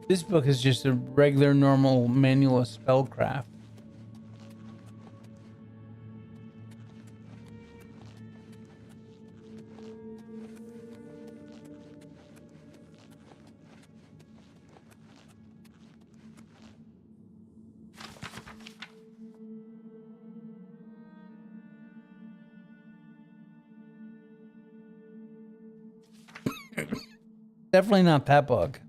This book is just a regular, normal manual of spellcraft. Definitely not that book.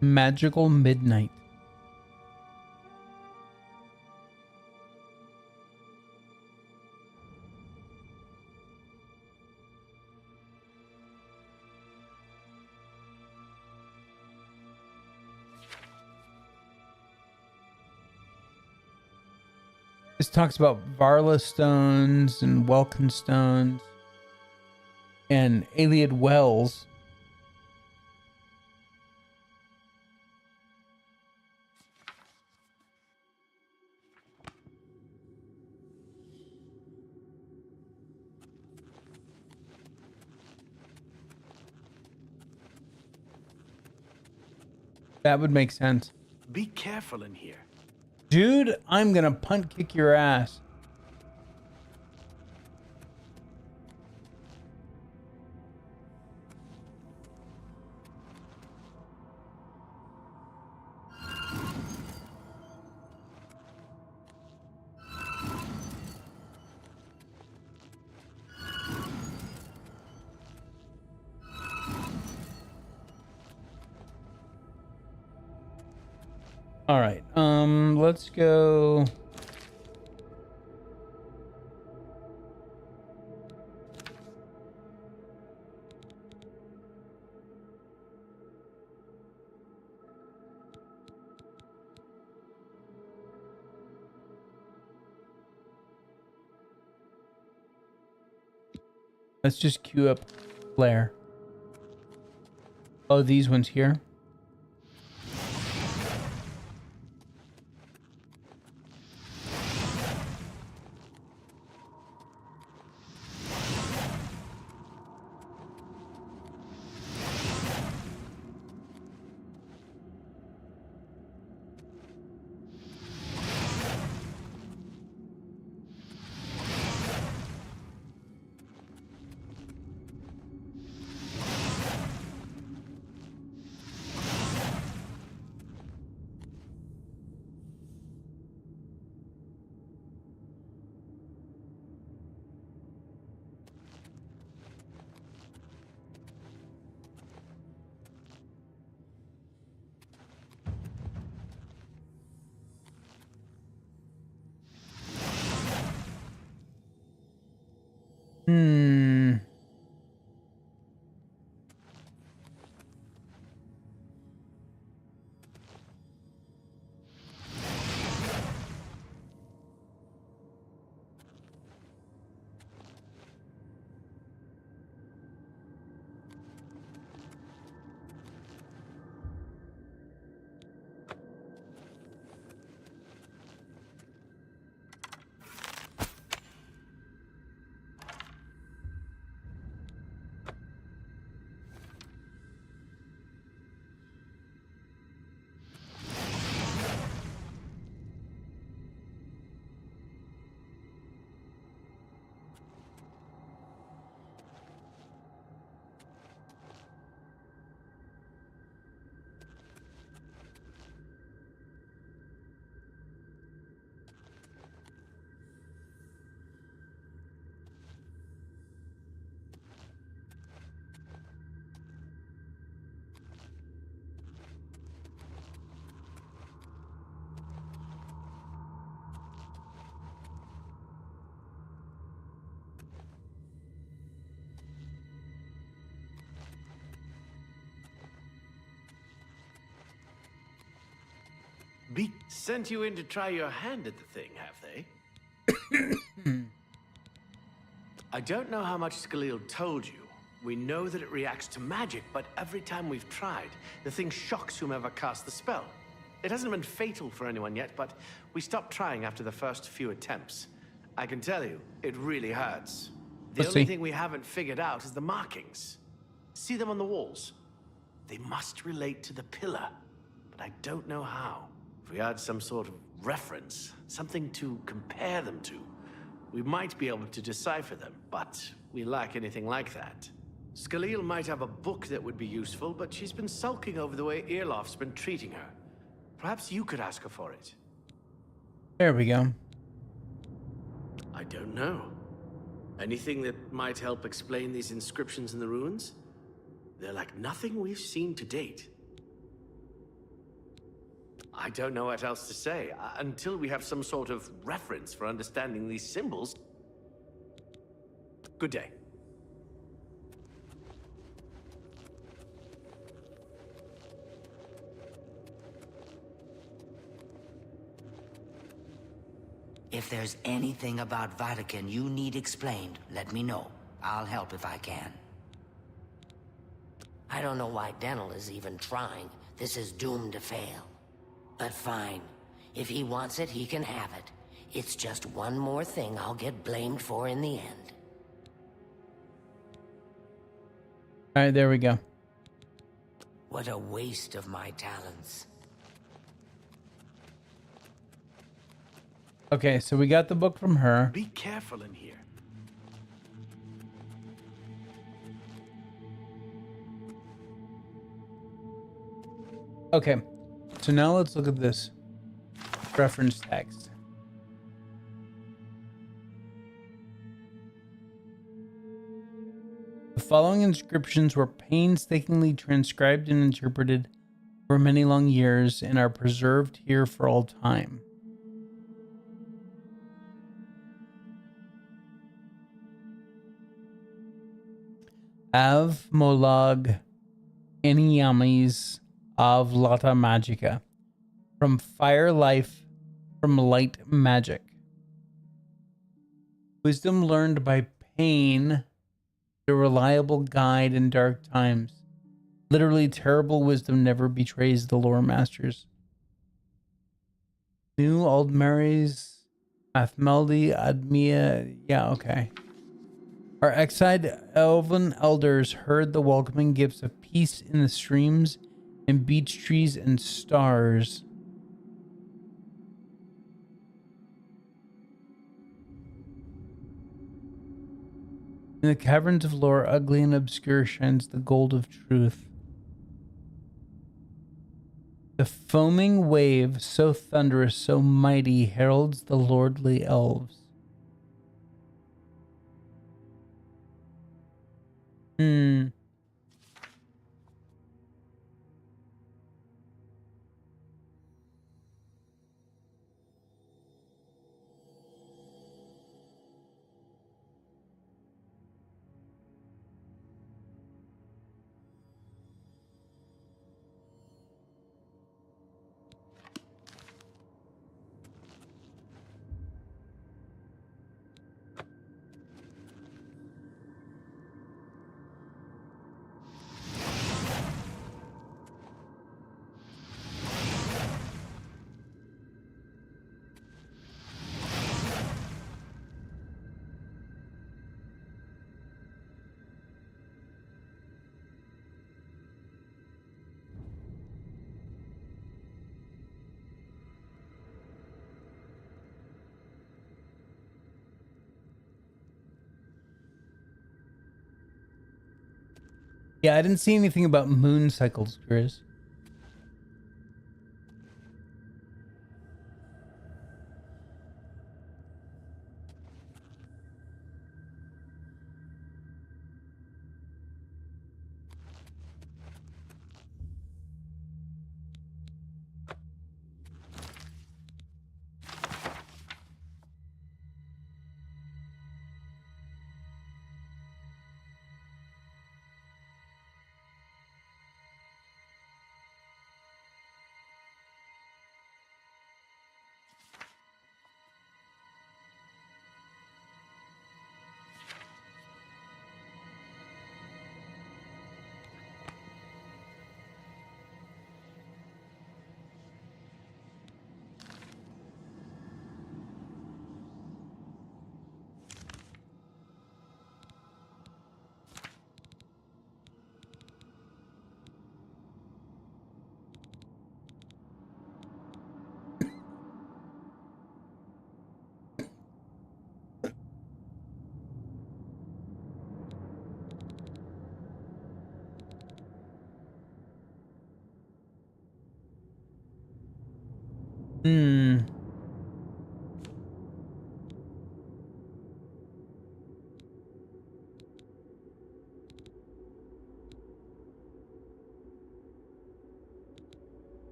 Magical Midnight. This talks about Varla stones and Welkin stones and Iliad wells. That would make sense. Be careful in here. Dude, I'm gonna punt kick your ass. All right, let's go. Let's just queue up Flare. Oh, these ones here. Hmm. Be sent you in to try your hand at the thing, have they? I don't know how much 𝐂𝐴𝐚𝐽 told you. We know that it reacts to magic, but every time we've tried, the thing shocks whomever cast the spell. It hasn't been fatal for anyone yet, but we stopped trying after the first few attempts. I can tell you, it really hurts. The Let's only see. thing we haven't figured out is the markings. See them on the walls? They must relate to the pillar, but I don't know how. If we had some sort of reference, something to compare them to, we might be able to decipher them, but we lack anything like that. 𝐂𝐴𝐚𝐽 might have a book that would be useful, but she's been sulking over the way 𝐴𝐿of's been treating her. Perhaps you could ask her for it. There we go. I don't know. Anything that might help explain these inscriptions in the ruins? They're like nothing we've seen to date. I don't know what else to say. Until we have some sort of reference for understanding these symbols. Good day. If there's anything about Vatican you need explained, let me know. I'll help if I can. I don't know why Dental is even trying. This is doomed to fail. But fine. If he wants it, he can have it. It's just one more thing I'll get blamed for in the end. All right, there we go. What a waste of my talents. Okay, so we got the book from her. Be careful in here. Okay, so now let's look at this reference text. The following inscriptions were painstakingly transcribed and interpreted for many long years and are preserved here for all time. Av Molag Eniamis of Lata Magica. From Fire Life, from Light Magic. Wisdom learned by pain, the reliable guide in dark times. Literally, terrible wisdom never betrays the lore masters. New Old Mary's Athmeldi Admia. Yeah, okay. Our exiled elven elders heard the welcoming gifts of peace in the streams and beech trees and stars. In the caverns of lore, ugly and obscure, shines the gold of truth. The foaming wave, so thunderous, so mighty, heralds the lordly elves. Yeah, I didn't see anything about moon cycles, Grizz. Hmm.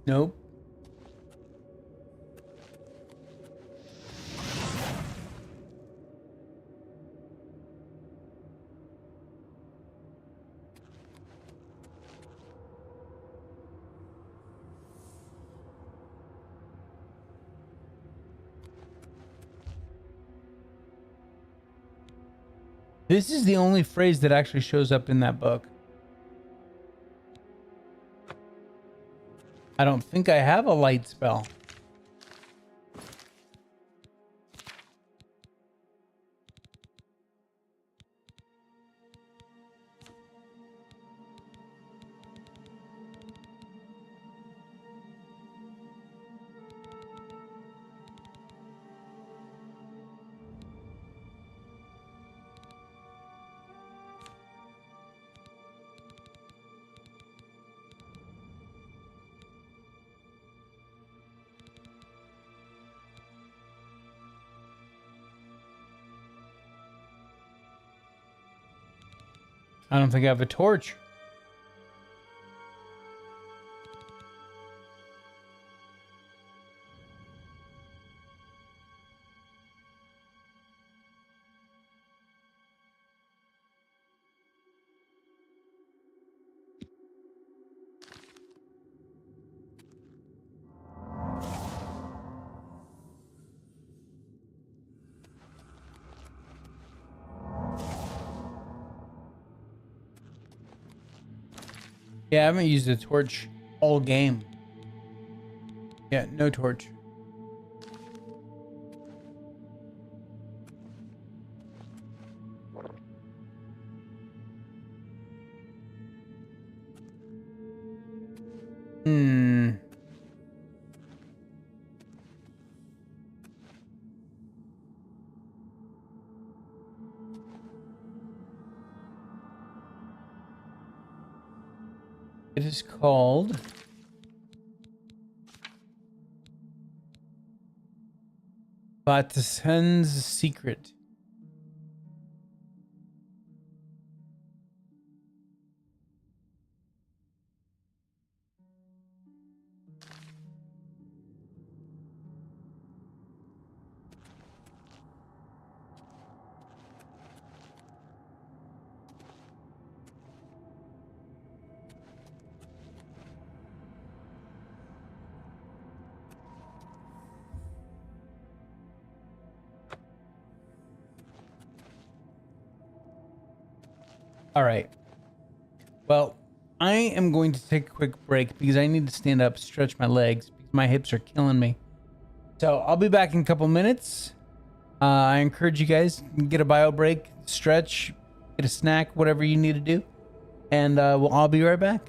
Nope. This is the only phrase that actually shows up in that book. I don't think I have a light spell. I don't think I have a torch. Yeah, I haven't used a torch all game. Yeah, no torch. Hmm. It is called 𝐂𝐡𝐚𝐧𝐬𝐢𝐜 Secret. All right. Well, I am going to take a quick break because I need to stand up, stretch my legs because my hips are killing me. So I'll be back in a couple minutes. I encourage you guys to get a bio break, stretch, get a snack, whatever you need to do. And I'll be right back.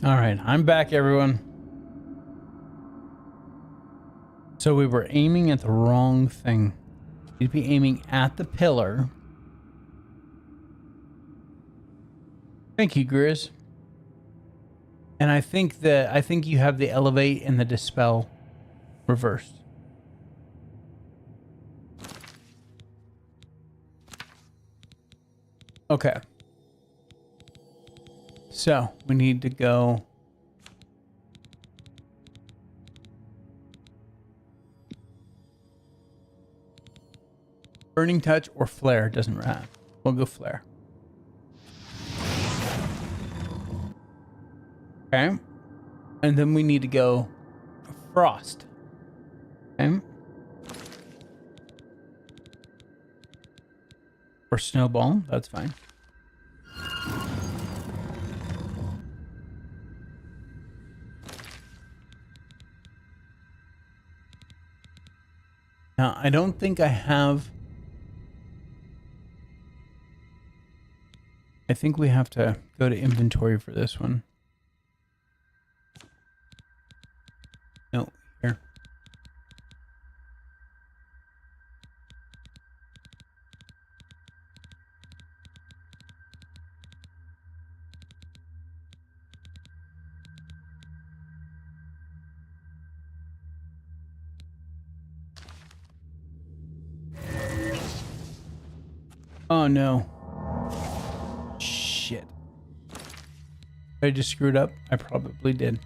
All right, I'm back, everyone. So we were aiming at the wrong thing. You'd be aiming at the pillar. Thank you, Grizz. And I think you have the elevate and the dispel reversed. Okay. So we need to go. Burning touch or flare, doesn't matter. We'll go flare. Okay. And then we need to go frost. Okay. Or snowball, that's fine. Now, I don't think I have... I think we have to go to inventory for this one. No, here. Oh no. Shit. I just screwed up. I probably did.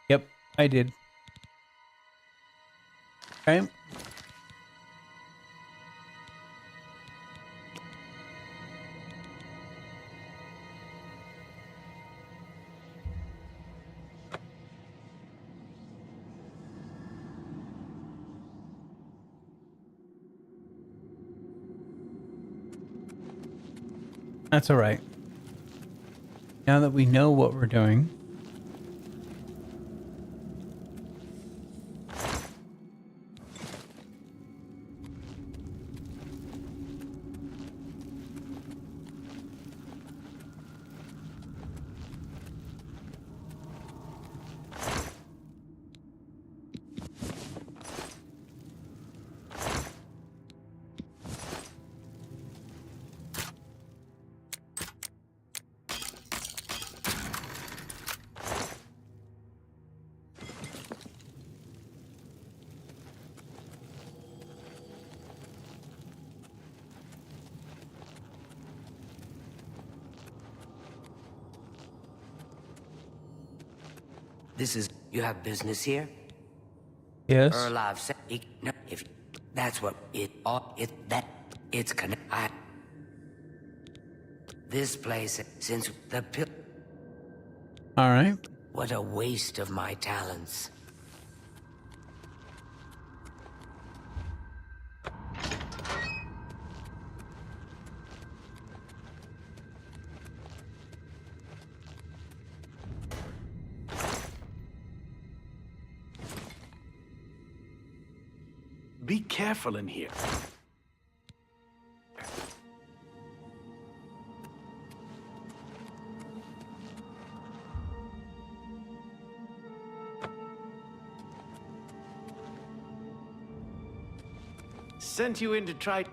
Yep, I did. Okay. That's all right. Now that we know what we're doing. This is... You have business here? Yes. Live set. No, if that's what it... It's connect... This place, since the pill... All right. What a waste of my talents. Be careful in here. Sent you in to try...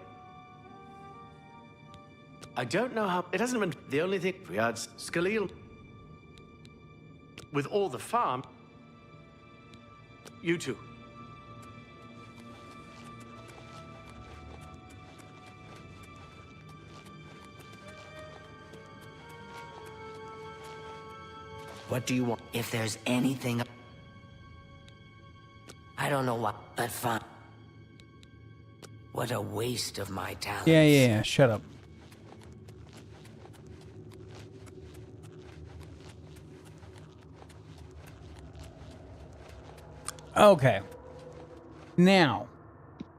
I don't know how... It hasn't been... The only thing... 𝐂𝐻𝐬𝐢𝐜... With all the farm... You two. What do you want? If there's anything... I don't know what, but fine. What a waste of my talents. Yeah. Shut up. Okay. Now,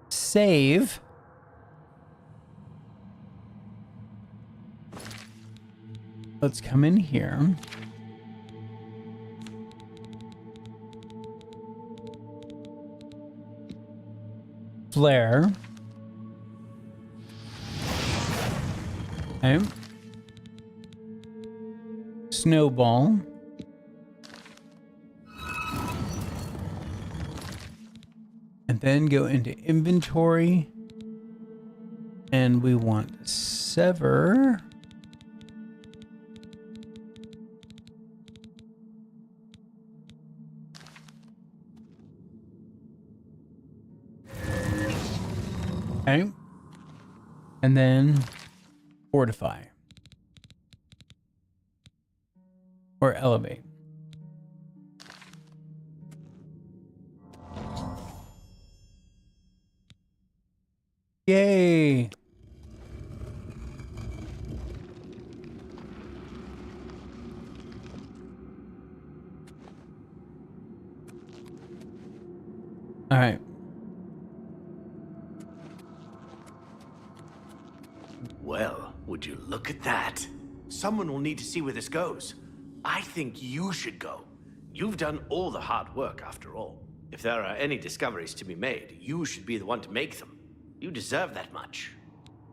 save. Let's come in here. Flare. Okay. Snowball. And then go into inventory. And we want sever. Okay. And then fortify. Or elevate. Yay! All right. Well, would you look at that? Someone will need to see where this goes. I think you should go. You've done all the hard work, after all. If there are any discoveries to be made, you should be the one to make them. You deserve that much.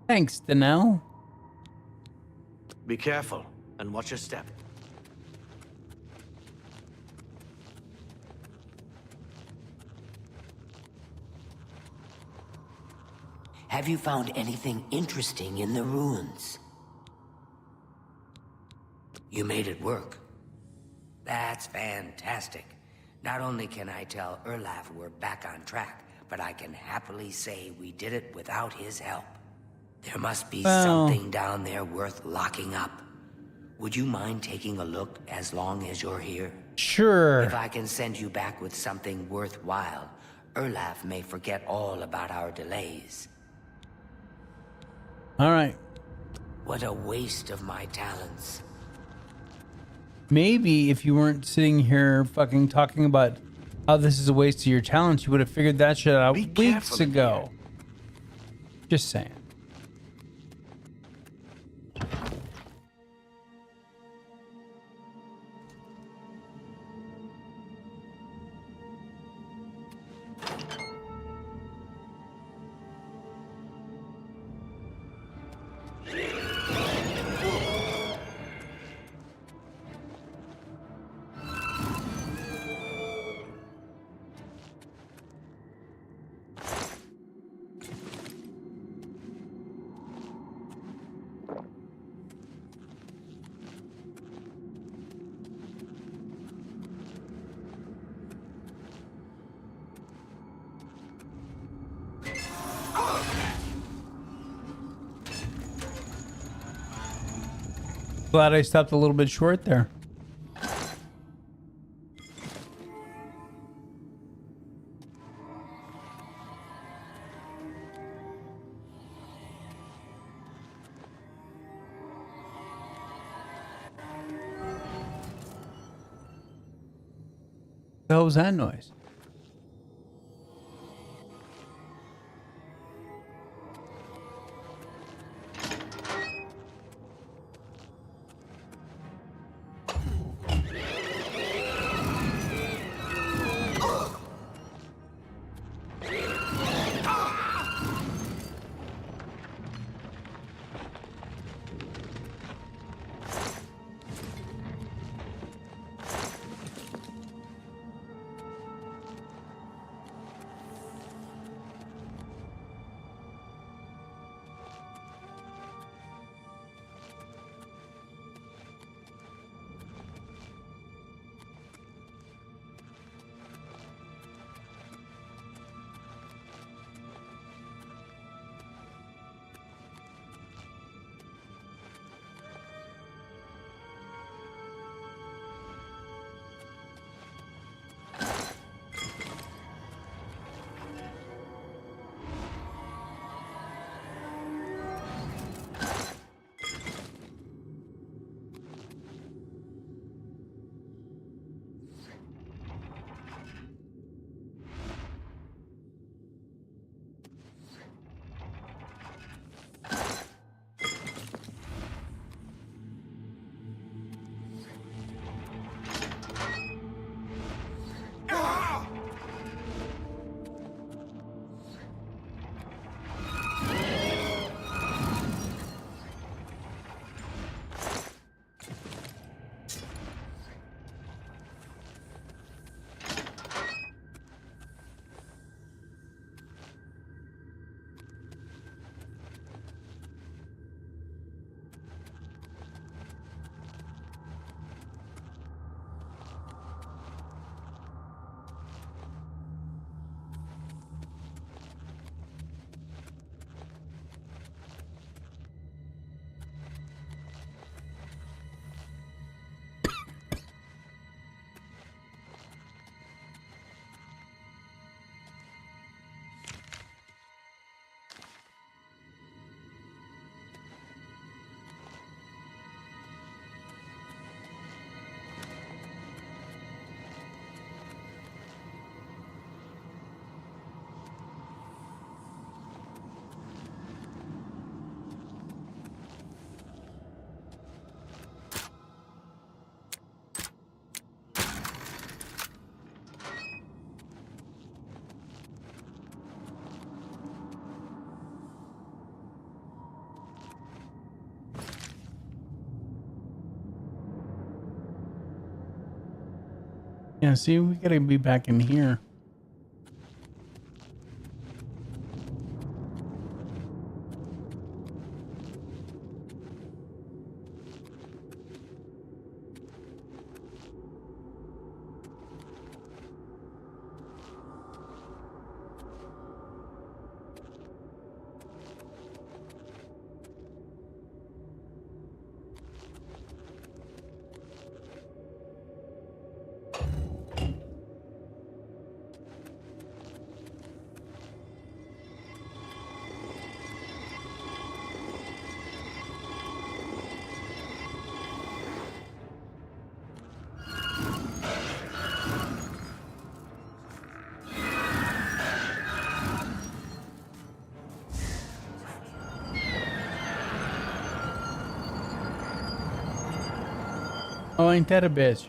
Thanks, Danelle. Be careful, and watch your step. Have you found anything interesting in the ruins? You made it work. That's fantastic. Not only can I tell 𝐿𝐼 we're back on track, but I can happily say we did it without his help. There must be something down there worth locking up. Would you mind taking a look as long as you're here? Sure. If I can send you back with something worthwhile, 𝐿𝐼 may forget all about our delays. All right. What a waste of my talents. Maybe if you weren't sitting here fucking talking about how this is a waste of your talents, you would have figured that shit out Be weeks careful in ago. Just saying. Glad I stopped a little bit short there. The hell was that noise? Yeah, see, we gotta be back in here. Oh, ain't that a bitch?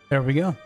There we go.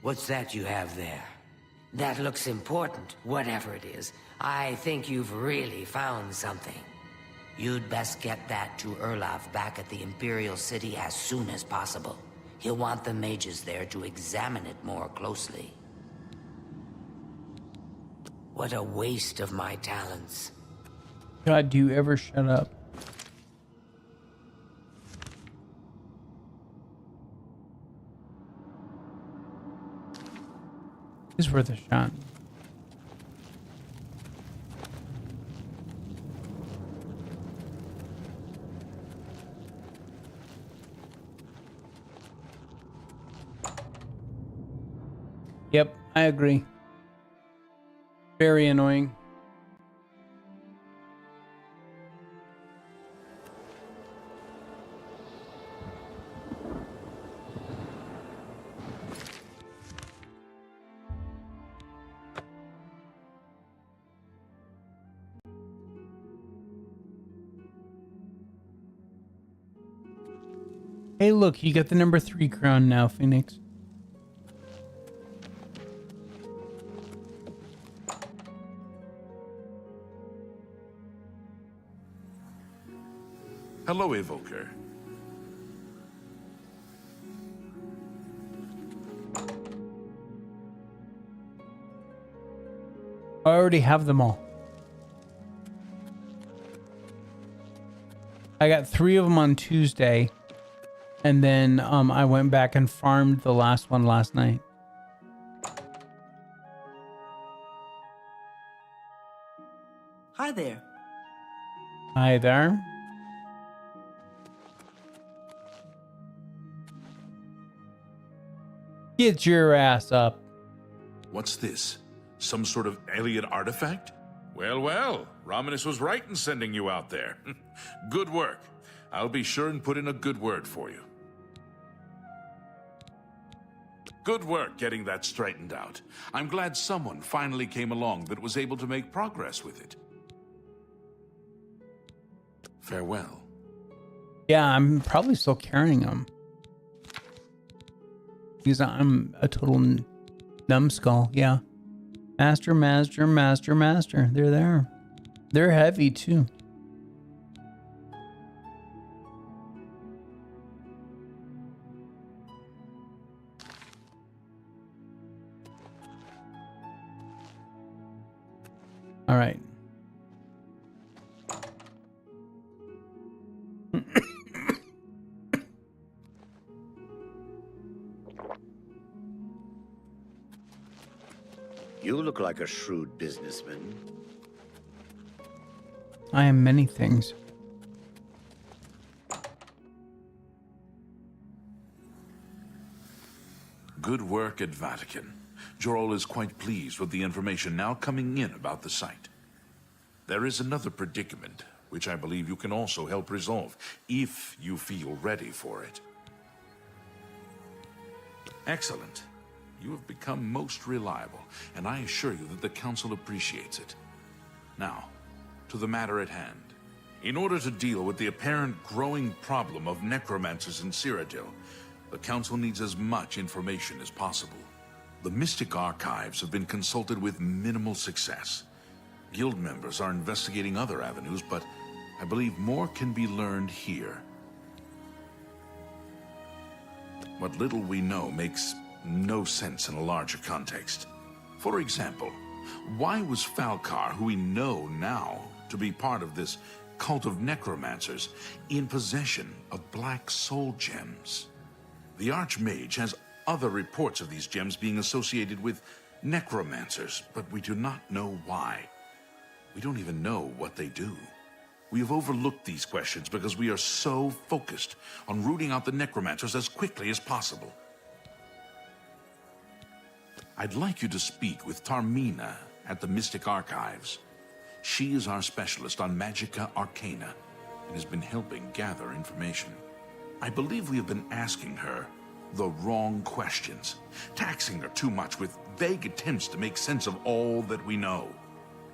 What's that you have there? That looks important, whatever it is. I think you've really found something. You'd best get that to 𝐿𝐼 back at the Imperial City as soon as possible. He'll want the mages there to examine it more closely. What a waste of my talents. God, do you ever shut up? It's worth a shot. Yep, I agree. Very annoying. Hey, look, you got the number 3 crown now, Phoenix. Hello, Evoker. I already have them all. I got 3 of them on Tuesday, and then I went back and farmed the last one last night. Hi there. Hi there. Get your ass up. What's this? Some sort of alien artifact? Well, well, Romanus was right in sending you out there. Good work. I'll be sure and put in a good word for you. Good work getting that straightened out. I'm glad someone finally came along that was able to make progress with it. Farewell. Yeah, I'm probably still carrying them. Because I'm a total numbskull. Yeah. Master, master, master, master. They're there. They're heavy too. All right. You look like a shrewd businessman. I am many things. Good work at Vatican. Jorol is quite pleased with the information now coming in about the site. There is another predicament, which I believe you can also help resolve, if you feel ready for it. Excellent. You have become most reliable, and I assure you that the Council appreciates it. Now, to the matter at hand. In order to deal with the apparent growing problem of necromancers in Cyrodiil, the Council needs as much information as possible. The Mystic Archives have been consulted with minimal success. Guild members are investigating other avenues, but I believe more can be learned here. What little we know makes no sense in a larger context. For example, why was Falcar, who we know now to be part of this cult of necromancers, in possession of black soul gems? The Archmage has other reports of these gems being associated with necromancers, but we do not know why. We don't even know what they do. We have overlooked these questions because we are so focused on rooting out the necromancers as quickly as possible. I'd like you to speak with Tarmina at the Mystic Archives. She is our specialist on Magicka Arcana and has been helping gather information. I believe we have been asking her the wrong questions, taxing her too much with vague attempts to make sense of all that we know.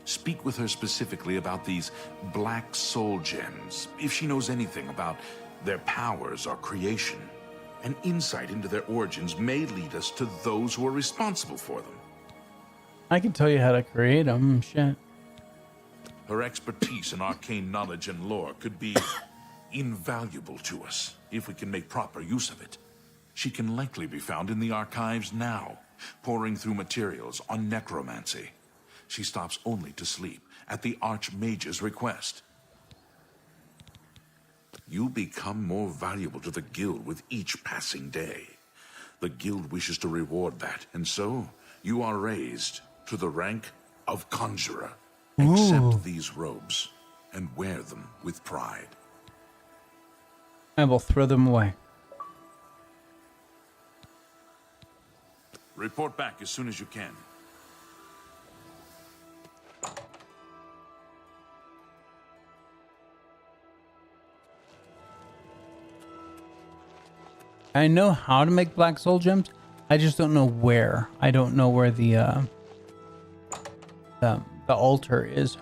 Speak with her specifically about these black soul gems, if she knows anything about their powers or creation. An insight into their origins may lead us to those who are responsible for them. I can tell you how to create them. Shit. Her expertise in arcane knowledge and lore could be invaluable to us if we can make proper use of it. She can likely be found in the archives now, poring through materials on necromancy. She stops only to sleep at the Archmage's request. You become more valuable to the Guild with each passing day. The Guild wishes to reward that, and so you are raised to the rank of Conjurer. Accept these robes and wear them with pride. I will throw them away. Report back as soon as you can. I know how to make black soul gems. I just don't know where. I don't know where the altar is.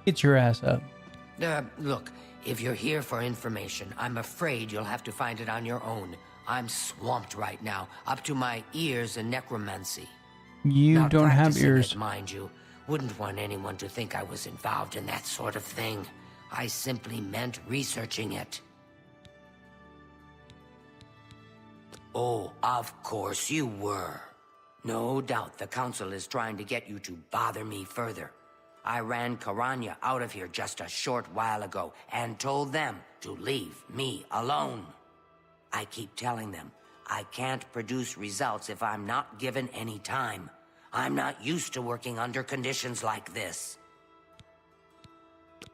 Get your ass up. Look, if you're here for information, I'm afraid you'll have to find it on your own. I'm swamped right now, up to my ears in necromancy. You Not don't have practicing ears. it, mind you, Wouldn't want anyone to think I was involved in that sort of thing. I simply meant researching it. Oh, of course you were. No doubt the Council is trying to get you to bother me further. I ran 𝐂𝐴𝐻 out of here just a short while ago and told them to leave me alone. I keep telling them I can't produce results if I'm not given any time. I'm not used to working under conditions like this.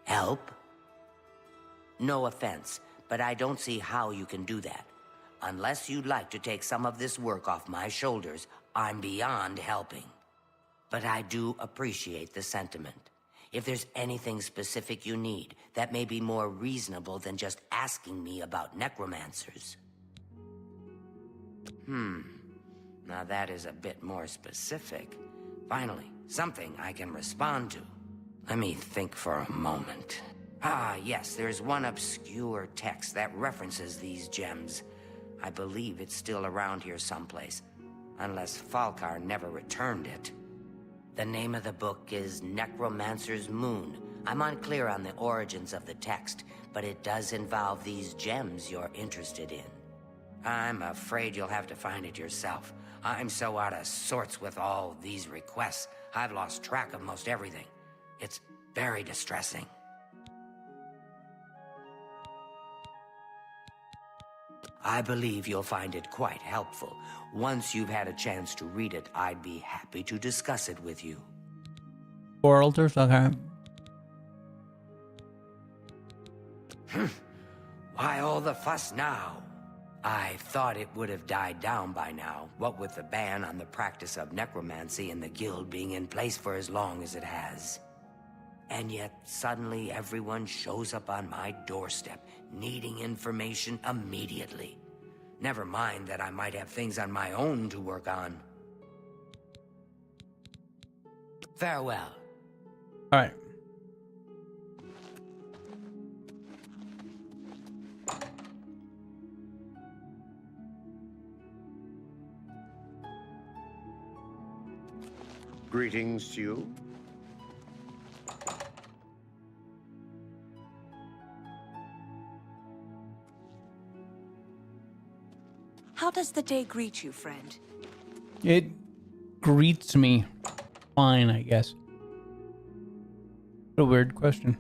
Help? No offense, but I don't see how you can do that. Unless you'd like to take some of this work off my shoulders, I'm beyond helping. But I do appreciate the sentiment. If there's anything specific you need, that may be more reasonable than just asking me about necromancers. Now that is a bit more specific. Finally, something I can respond to. Let me think for a moment. Ah, yes, there's one obscure text that references these gems. I believe it's still around here someplace, unless 𝐂𝐿𝐴𝐻 never returned it. The name of the book is Necromancer's Moon. I'm unclear on the origins of the text, but it does involve these gems you're interested in. I'm afraid you'll have to find it yourself. I'm so out of sorts with all these requests, I've lost track of most everything. It's very distressing. I believe you'll find it quite helpful. Once you've had a chance to read it, I'd be happy to discuss it with you. 4 altars? Okay. Why all the fuss now? I thought it would have died down by now, what with the ban on the practice of necromancy and the guild being in place for as long as it has. And yet, suddenly everyone shows up on my doorstep, needing information immediately. Never mind that I might have things on my own to work on. Farewell. All right. Greetings to you. How does the day greet you, friend? It greets me fine, I guess. What a weird question.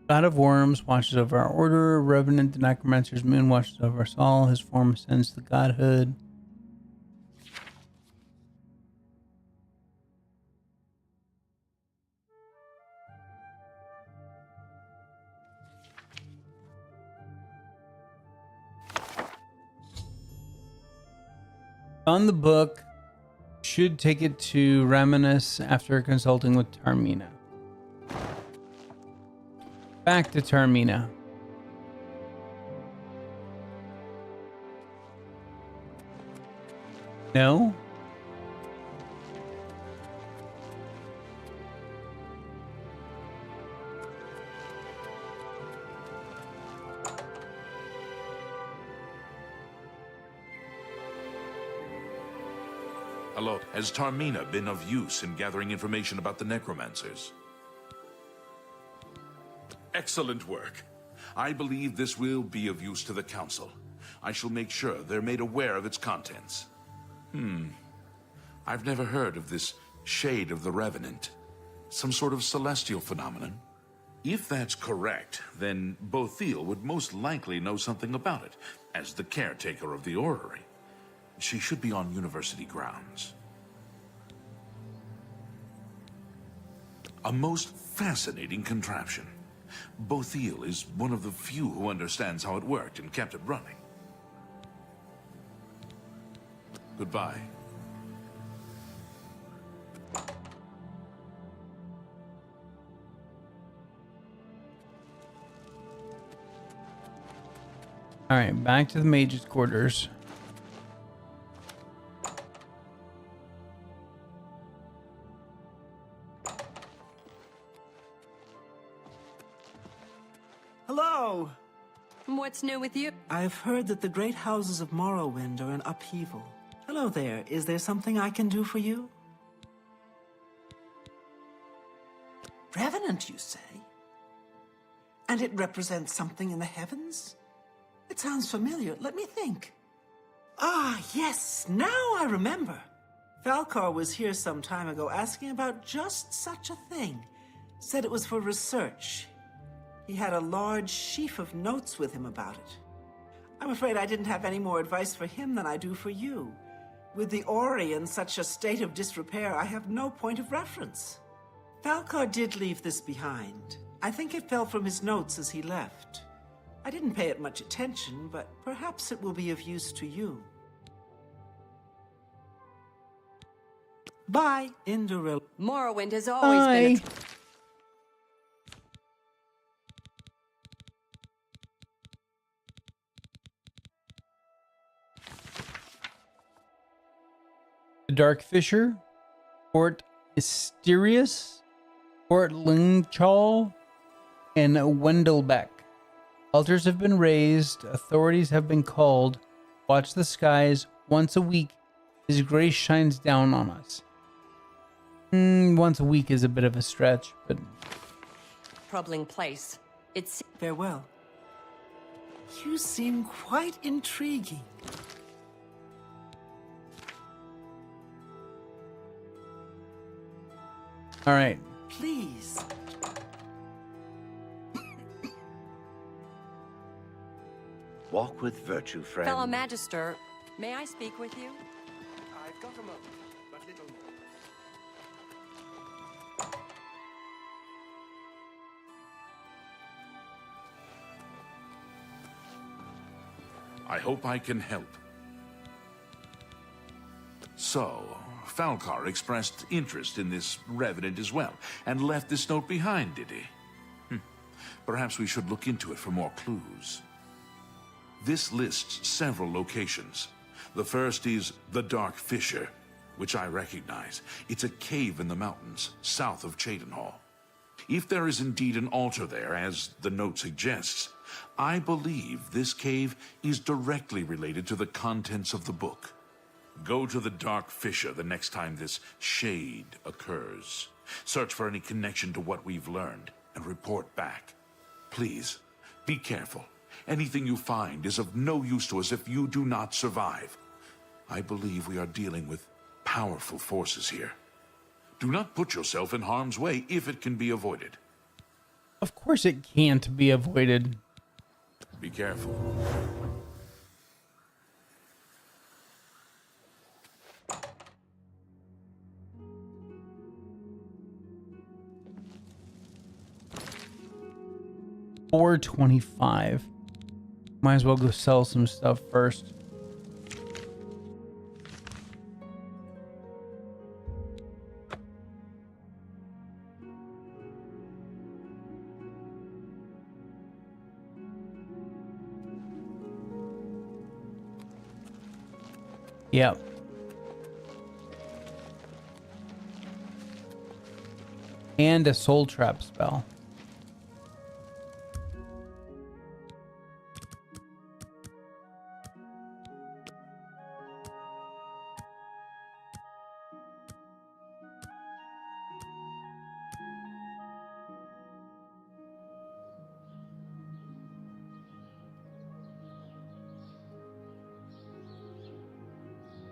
God of Worms watches over our order. Revenant, the Necromancer's Moon, watches over us all. His form ascends to godhood. On the book, should take it to Reminisce after consulting with Tarmina. Back to Tarmina. No? Hello. Has Tarmina been of use in gathering information about the necromancers? Excellent work. I believe this will be of use to the Council. I shall make sure they're made aware of its contents. I've never heard of this Shade of the Revenant. Some sort of celestial phenomenon? If that's correct, then 𝐵𝐿𝐿 would most likely know something about it, as the caretaker of the orrery. She should be on university grounds. A most fascinating contraption. 𝐵𝐿𝐿 is one of the few who understands how it worked and kept it running. Goodbye. All right, back to the mage's quarters. What's new with you? I've heard that the great houses of Morrowind are in upheaval. Hello there. Is there something I can do for you? Revenant, you say? And it represents something in the heavens? It sounds familiar. Let me think. Ah, yes, now I remember. Falcar was here some time ago asking about just such a thing. Said it was for research. He had a large sheaf of notes with him about it. I'm afraid I didn't have any more advice for him than I do for you. With the Ori in such a state of disrepair, I have no point of reference. Falcar did leave this behind. I think it fell from his notes as he left. I didn't pay it much attention, but perhaps it will be of use to you. Bye, Indoril. Morrowind has always been a... The Dark Fisher, Fort Mysterious, Fort Lingchal, and Wendelbeck. Altars have been raised, authorities have been called. Watch the skies. Once a week, His grace shines down on us. Once a week is a bit of a stretch, but... Troubling place. It's... Farewell. You seem quite intriguing. All right. Please. Walk with virtue, friend. Fellow Magister, may I speak with you? I've got a moment, but little more. I hope I can help. So, Falcar expressed interest in this revenant as well, and left this note behind, did he? Perhaps we should look into it for more clues. This lists several locations. The first is the Dark Fissure, which I recognize. It's a cave in the mountains, south of Cheydinhal. If there is indeed an altar there, as the note suggests, I believe this cave is directly related to the contents of the book. Go to the Dark Fissure the next time this shade occurs. Search for any connection to what we've learned, and report back. Please, be careful. Anything you find is of no use to us if you do not survive. I believe we are dealing with powerful forces here. Do not put yourself in harm's way if it can be avoided. Of course it can't be avoided. Be careful. $4.25. Might as well go sell some stuff first. Yep. And a soul trap spell.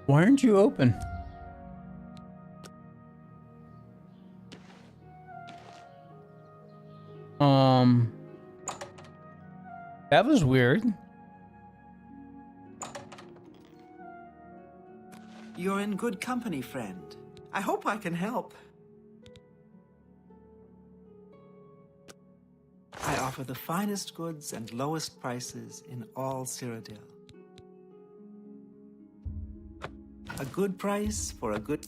Why aren't you open? That was weird. You're in good company, friend. I hope I can help. I offer the finest goods and lowest prices in all Cyrodiil. A good price for a good...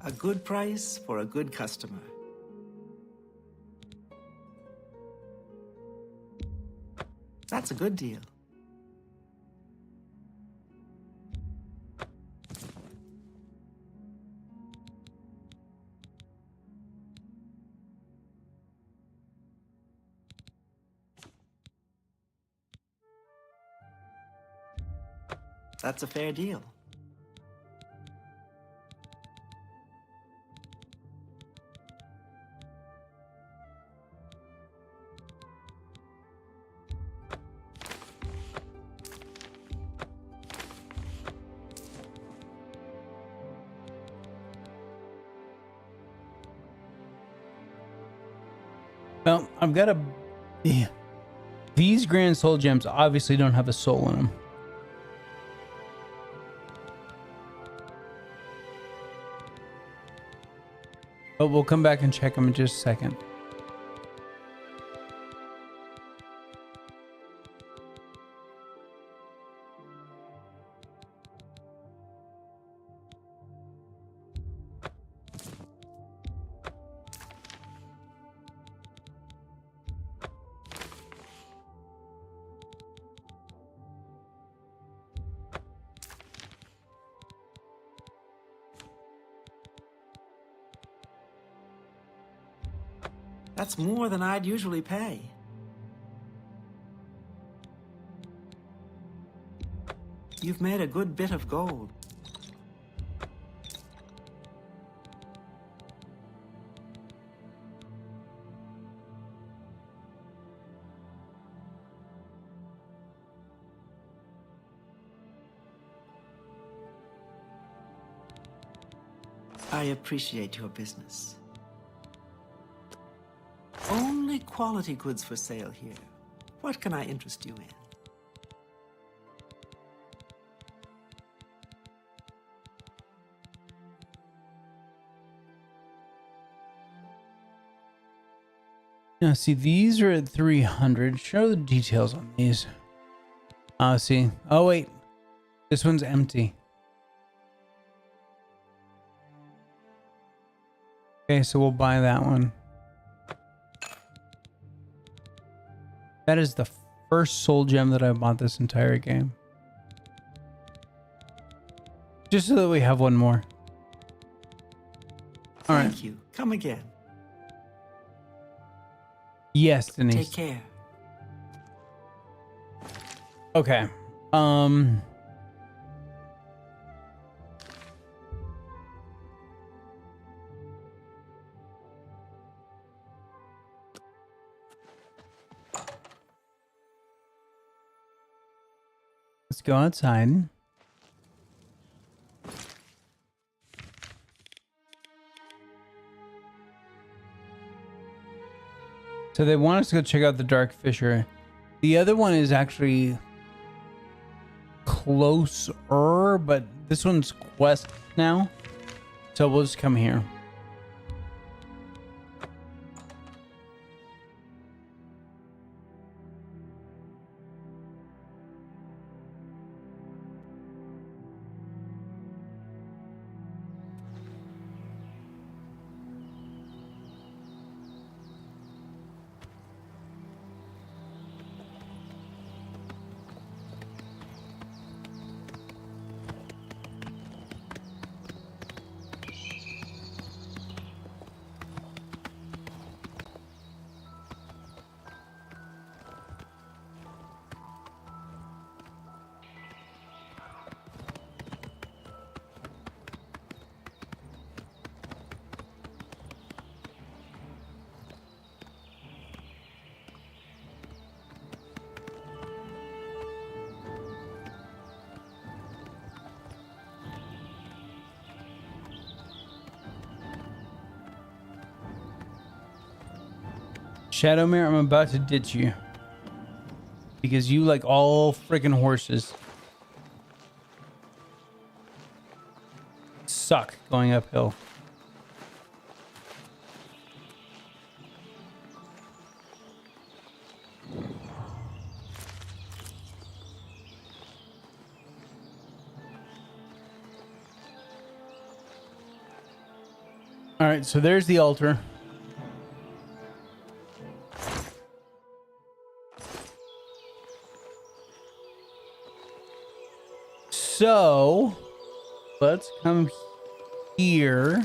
A good price for a good customer. That's a good deal. That's a fair deal. Well, I've got a... Yeah. These Grand Soul Gems obviously don't have a soul in them. But we'll come back and check them in just a second. That's more than I'd usually pay. You've made a good bit of gold. I appreciate your business. Only quality goods for sale here. What can I interest you in? Now, see, these are at 300. Show the details on these. See. Oh, wait. This one's empty. Okay, so we'll buy that one. That is the first soul gem that I bought this entire game. Just so that we have one more. All right. Thank you. Come again. Yes, Denise. Take care. Okay. Let's go outside. So they want us to go check out the Dark Fisher. The other one is actually closer, but this one's quest now. So we'll just come here. Shadowmere, I'm about to ditch you. Because you like all freaking horses. Suck going uphill. All right, so there's the altar. So let's come here.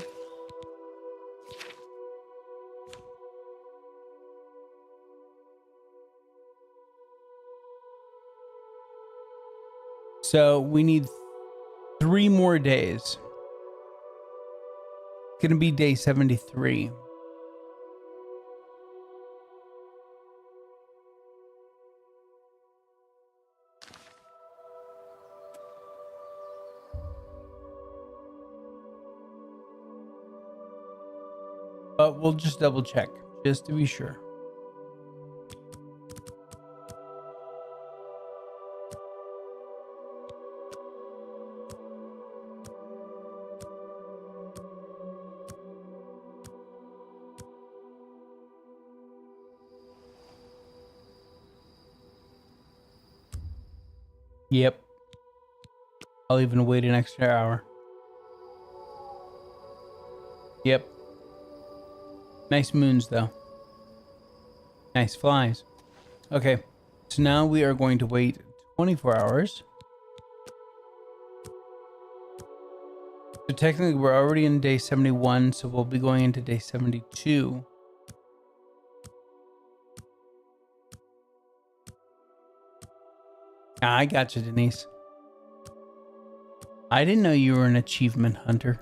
So we need 3 more days. It's gonna be day 73. But we'll just double check, just to be sure. Yep. I'll even wait an extra hour. Yep. Nice moons, though. Nice flies. Okay. So now we are going to wait 24 hours. So technically, we're already in day 71, so we'll be going into day 72. I got you, Denise. I didn't know you were an achievement hunter.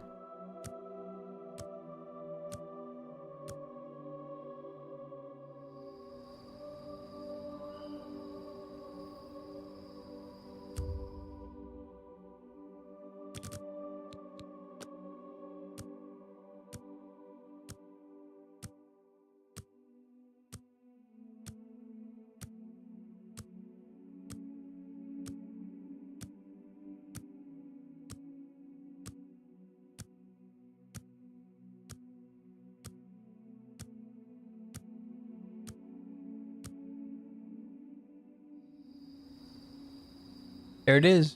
There it is.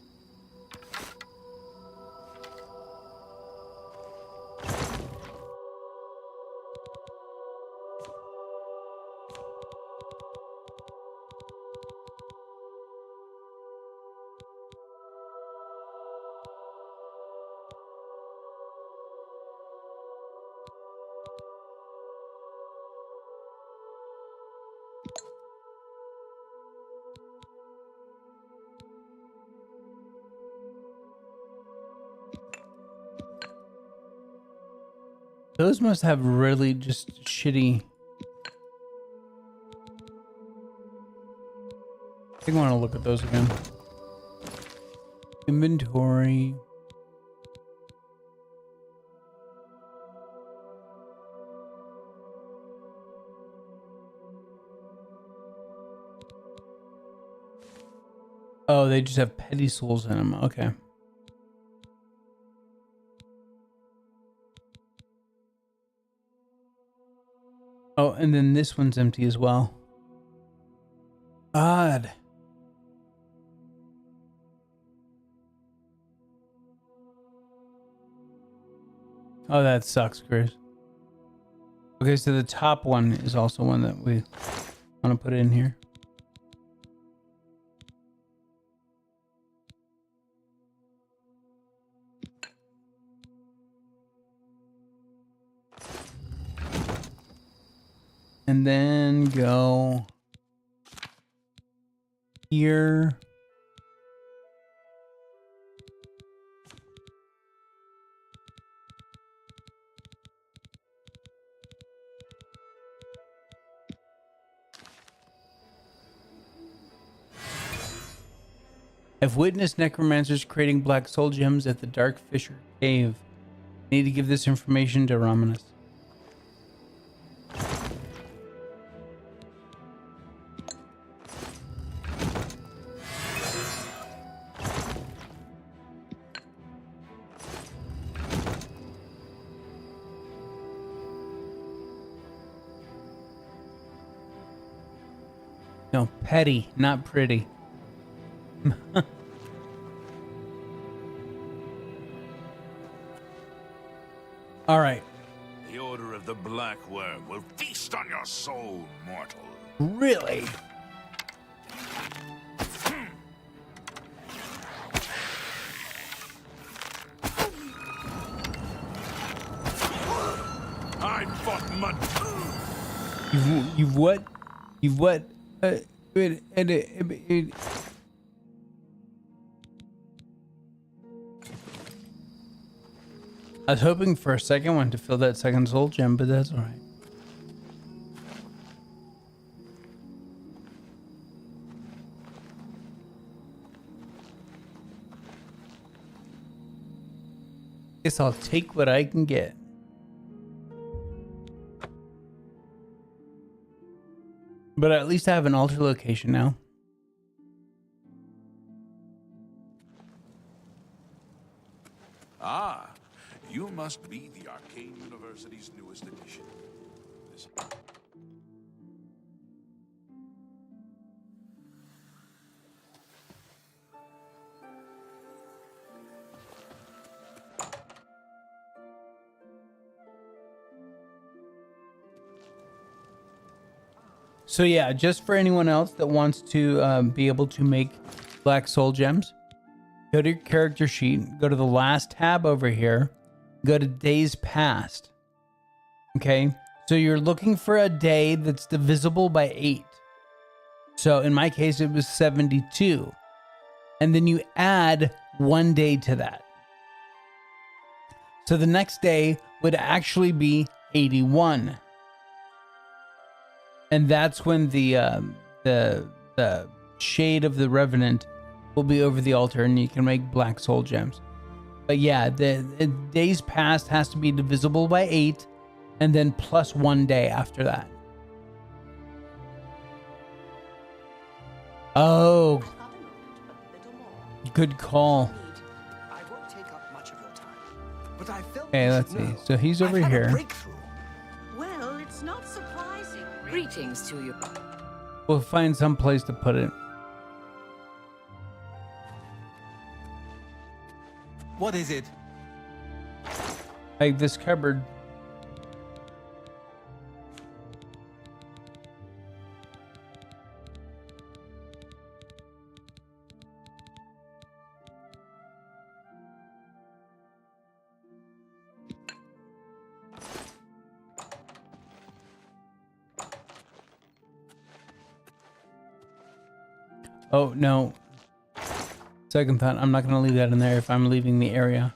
Those must have really just shitty. I think I want to look at those again. Inventory. Oh, they just have petty souls in them. Okay. Oh, and then this one's empty as well. Odd. Oh, that sucks, Chris. Okay, so the top one is also one that we want to put in here. And then go here. I've witnessed necromancers creating black soul gems at the Dark Fissure Cave. I need to give this information to Romanus. No, petty, not pretty. All right. The Order of the Black Worm will feast on your soul, mortal. Really? I fought mud. You've what? You've what? I was hoping for a second one to fill that second soul gem, but that's all right. Guess I'll take what I can get. But at least I have an altar location now. Ah, you must be the Arcane University's newest addition. This... So yeah, just for anyone else that wants to be able to make black soul gems, go to your character sheet, go to the last tab over here, go to days past. Okay, so you're looking for a day that's divisible by 8. So in my case, it was 72. And then you add 1 day to that. So the next day would actually be 81. And that's when the shade of the Revenant will be over the altar, and you can make black soul gems. But yeah, the days past has to be divisible by 8, and then plus 1 day after that. Oh, good call. I won't take up much of your time, but I felt Okay, let's see. So he's over here. Well, it's not surprising. Greetings to you. We'll find some place to put it. What is it? Like this cupboard. Oh, no. Second thought, I'm not going to leave that in there if I'm leaving the area.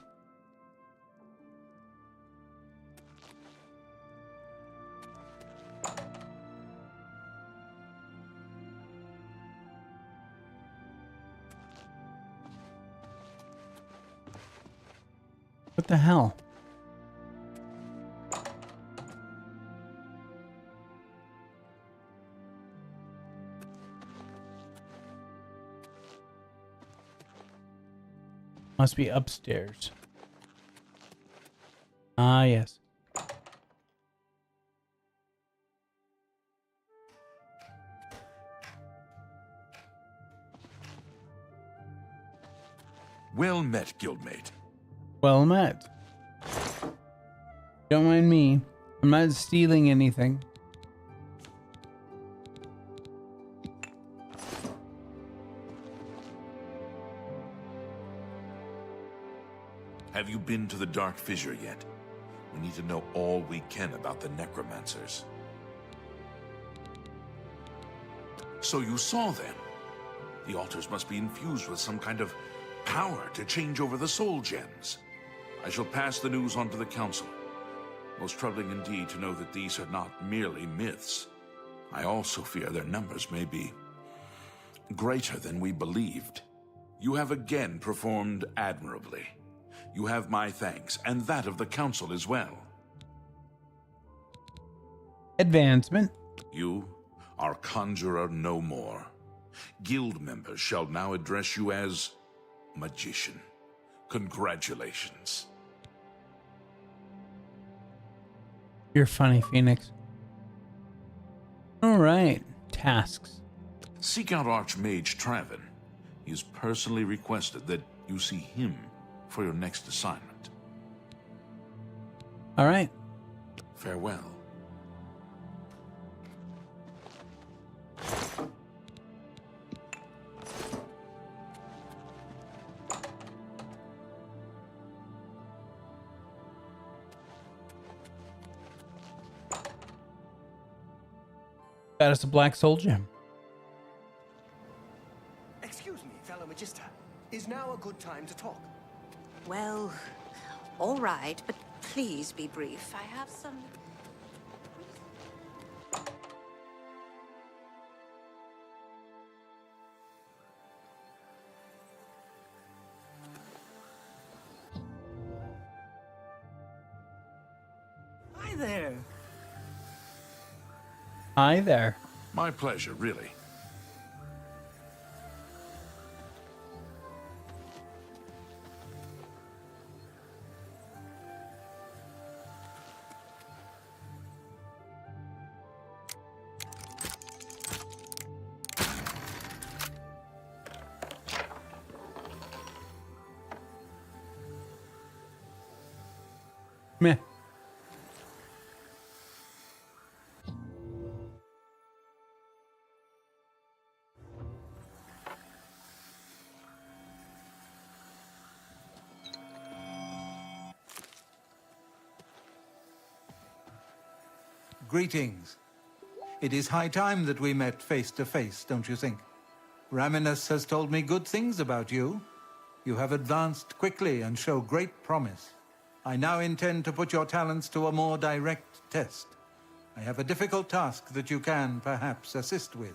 What the hell? Must be upstairs. Ah, yes. Well met, guildmate. Well met. Don't mind me. I'm not stealing anything. Have you been to the Dark Fissure yet? We need to know all we can about the necromancers. So you saw them. The altars must be infused with some kind of power to change over the soul gems. I shall pass the news on to the council. Most troubling indeed to know that these are not merely myths. I also fear their numbers may be greater than we believed. You have again performed admirably. You have my thanks, and that of the council as well. Advancement. You are conjurer no more. Guild members shall now address you as magician. Congratulations. You're funny, Phoenix. All right. Tasks. Seek out Archmage Traven. He has personally requested that you see him for your next assignment. All right. Farewell. That is a black soul gem. Excuse me, fellow Magister. Is now a good time to talk? Well, all right, but please be brief. I have some... Hi there. Hi there. My pleasure, really. Meh. Greetings. It is high time that we met face to face, don't you think? Raminus has told me good things about you. You have advanced quickly and show great promise. I now intend to put your talents to a more direct test. I have a difficult task that you can, perhaps, assist with.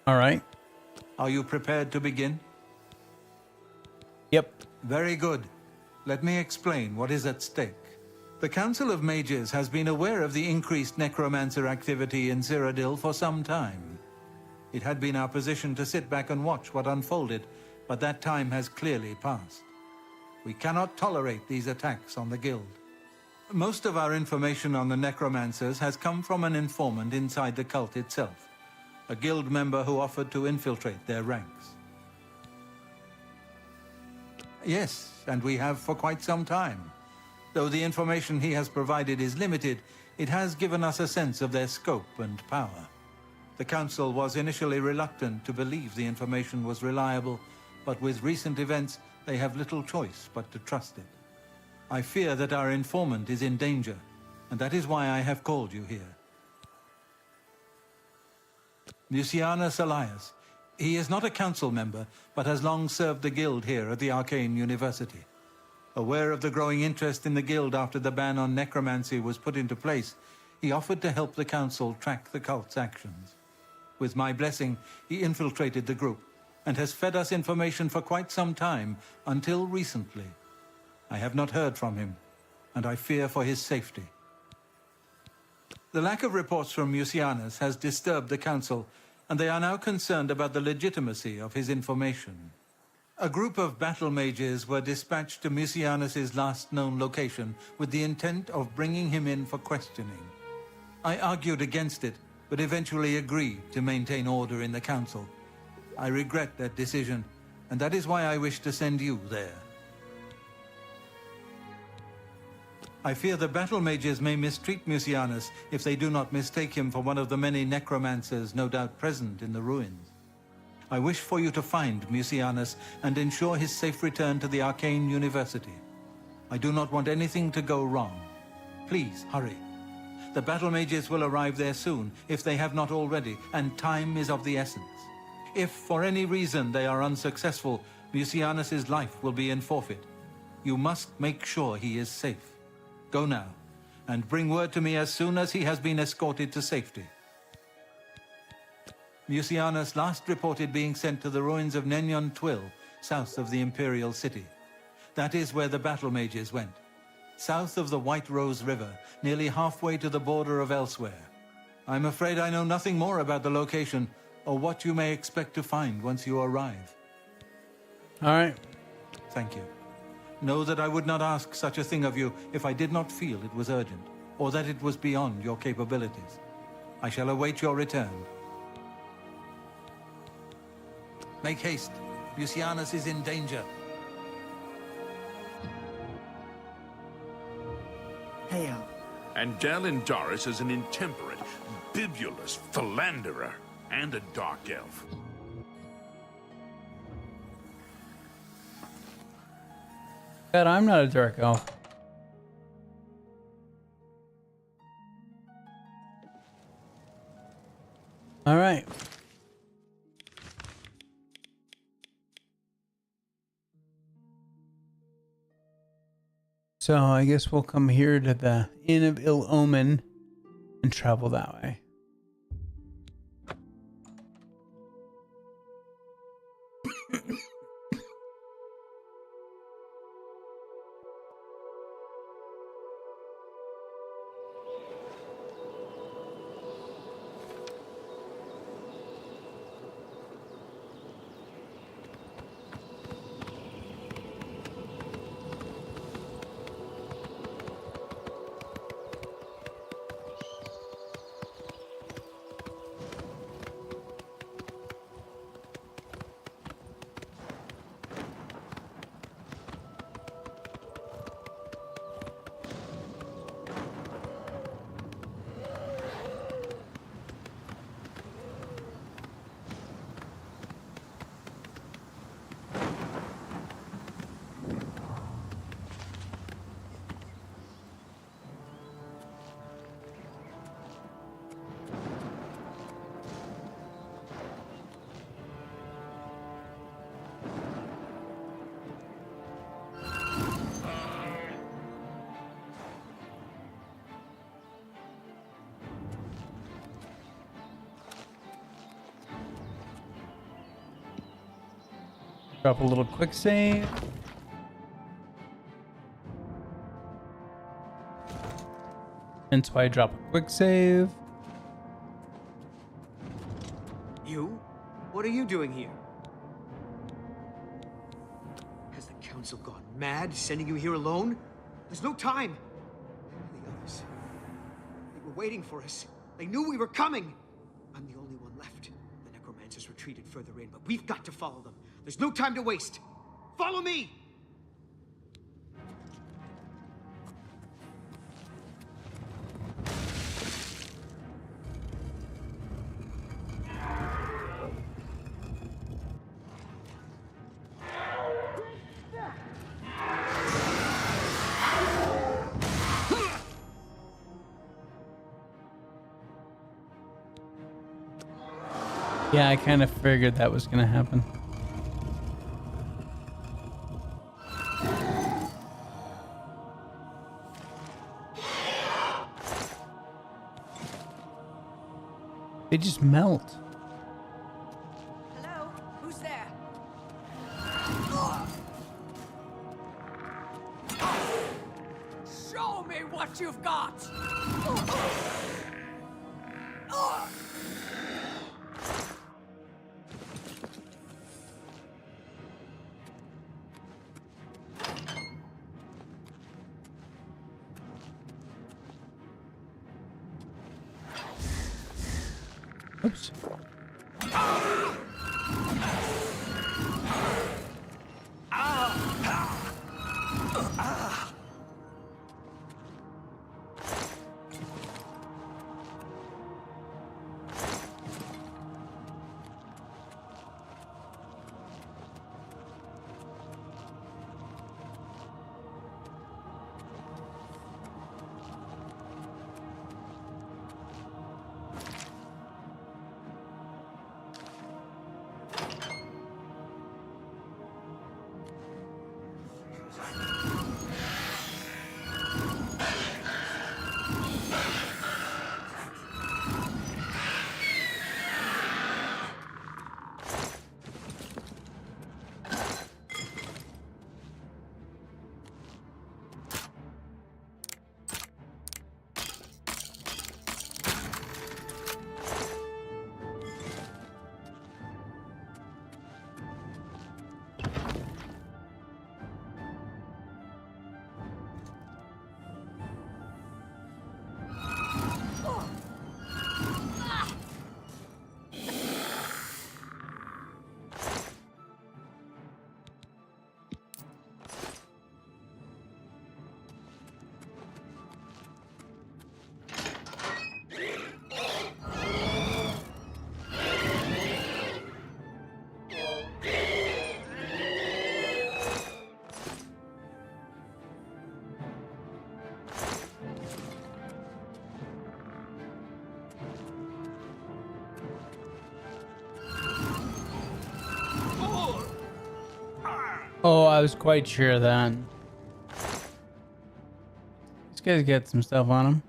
All right. Are you prepared to begin? Yep. Very good. Let me explain what is at stake. The Council of Mages has been aware of the increased necromancer activity in Cyrodiil for some time. It had been our position to sit back and watch what unfolded, but that time has clearly passed. We cannot tolerate these attacks on the Guild. Most of our information on the necromancers has come from an informant inside the cult itself, a Guild member who offered to infiltrate their ranks. Yes, and we have for quite some time. Though the information he has provided is limited, it has given us a sense of their scope and power. The Council was initially reluctant to believe the information was reliable, but with recent events, they have little choice but to trust it. I fear that our informant is in danger, and that is why I have called you here. Mucianus Elias. He is not a council member, but has long served the Guild here at the Arcane University. Aware of the growing interest in the Guild after the ban on necromancy was put into place, he offered to help the Council track the cult's actions. With my blessing, he infiltrated the group, and has fed us information for quite some time, until recently. I have not heard from him, and I fear for his safety. The lack of reports from Mucianus has disturbed the Council, and they are now concerned about the legitimacy of his information. A group of battle mages were dispatched to Mucianus's last known location with the intent of bringing him in for questioning. I argued against it, but eventually agreed to maintain order in the Council. I regret that decision, and that is why I wish to send you there. I fear the battle mages may mistreat Mucianus if they do not mistake him for one of the many necromancers no doubt present in the ruins. I wish for you to find Mucianus and ensure his safe return to the Arcane University. I do not want anything to go wrong. Please, hurry. The battle mages will arrive there soon, if they have not already, and time is of the essence. If, for any reason, they are unsuccessful, Mucianus's life will be in forfeit. You must make sure he is safe. Go now, and bring word to me as soon as he has been escorted to safety. Mucianus last reported being sent to the ruins of Nenyon Twill, south of the Imperial City. That is where the battle mages went. South of the White Rose River, nearly halfway to the border of elsewhere. I'm afraid I know nothing more about the location, or what you may expect to find once you arrive. All right. Thank you. Know that I would not ask such a thing of you if I did not feel it was urgent, or that it was beyond your capabilities. I shall await your return. Make haste. Mucianus is in danger. tale. And Dalindaris is an intemperate, bibulous philanderer and a dark elf. But I'm not a dark elf. All right. So I guess we'll come here to the Inn of Ill Omen and travel that way. Drop a little quick save. Hence why I drop a quick save. You? What are you doing here? Has the council gone mad, sending you here alone? There's no time. The others, they were waiting for us. They knew we were coming. I'm the only one left. The necromancers retreated further in, but we've got to follow them. There's no time to waste. Follow me! Yeah, I kind of figured that was going to happen. They just melt. Hello? Who's there? Show me what you've got! Oops. I was quite sure of that. These guys got some stuff on them.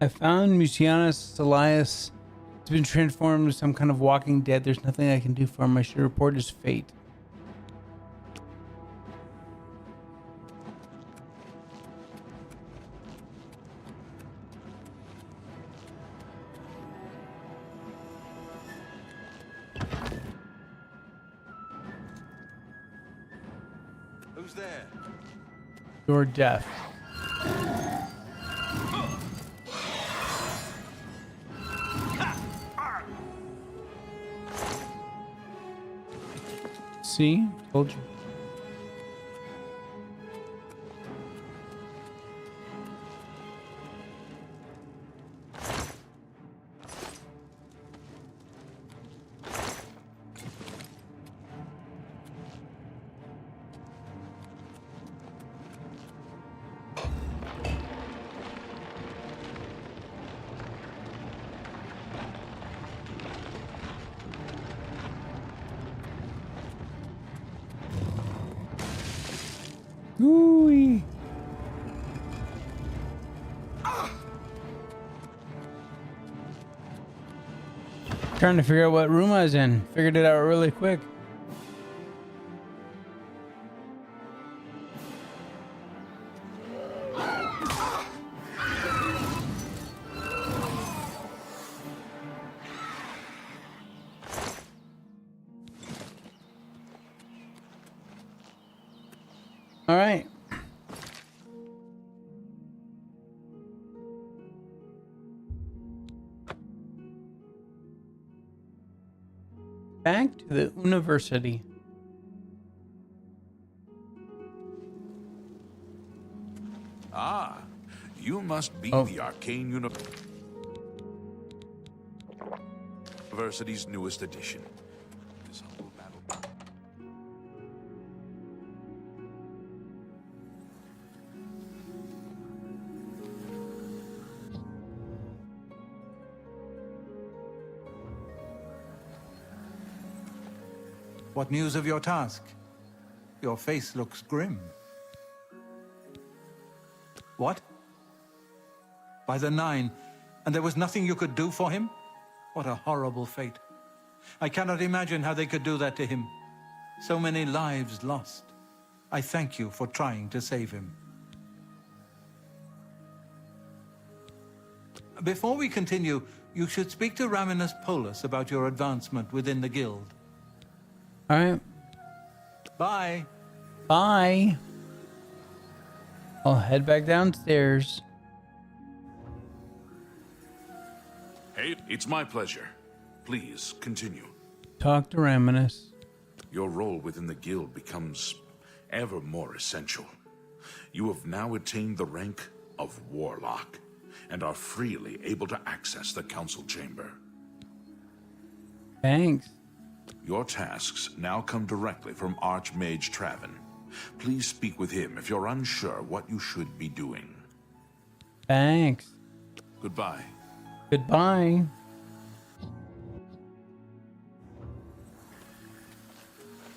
I found 𝐂𝐴𝐚𝐧𝐬𝐢𝐜 has been transformed into some kind of walking dead. There's nothing I can do for him. I should report his fate. Who's there? You're deaf. See? Told you. Trying to figure out what room I was in. Figured it out really quick. All right. Back to the university. Ah, you must be the Arcane University's newest addition. This humble battle. What news of your task? Your face looks grim. What? By the 9, and there was nothing you could do for him? What a horrible fate. I cannot imagine how they could do that to him. So many lives lost. I thank you for trying to save him. Before we continue, you should speak to Raminus Polus about your advancement within the guild. All right. Bye. Bye. I'll head back downstairs. Hey, it's my pleasure. Please continue. Talk to Raminus. Your role within the guild becomes ever more essential. You have now attained the rank of Warlock and are freely able to access the council chamber. Thanks. Your tasks now come directly from Archmage Traven. Please speak with him if you're unsure what you should be doing. Thanks. Goodbye. Goodbye.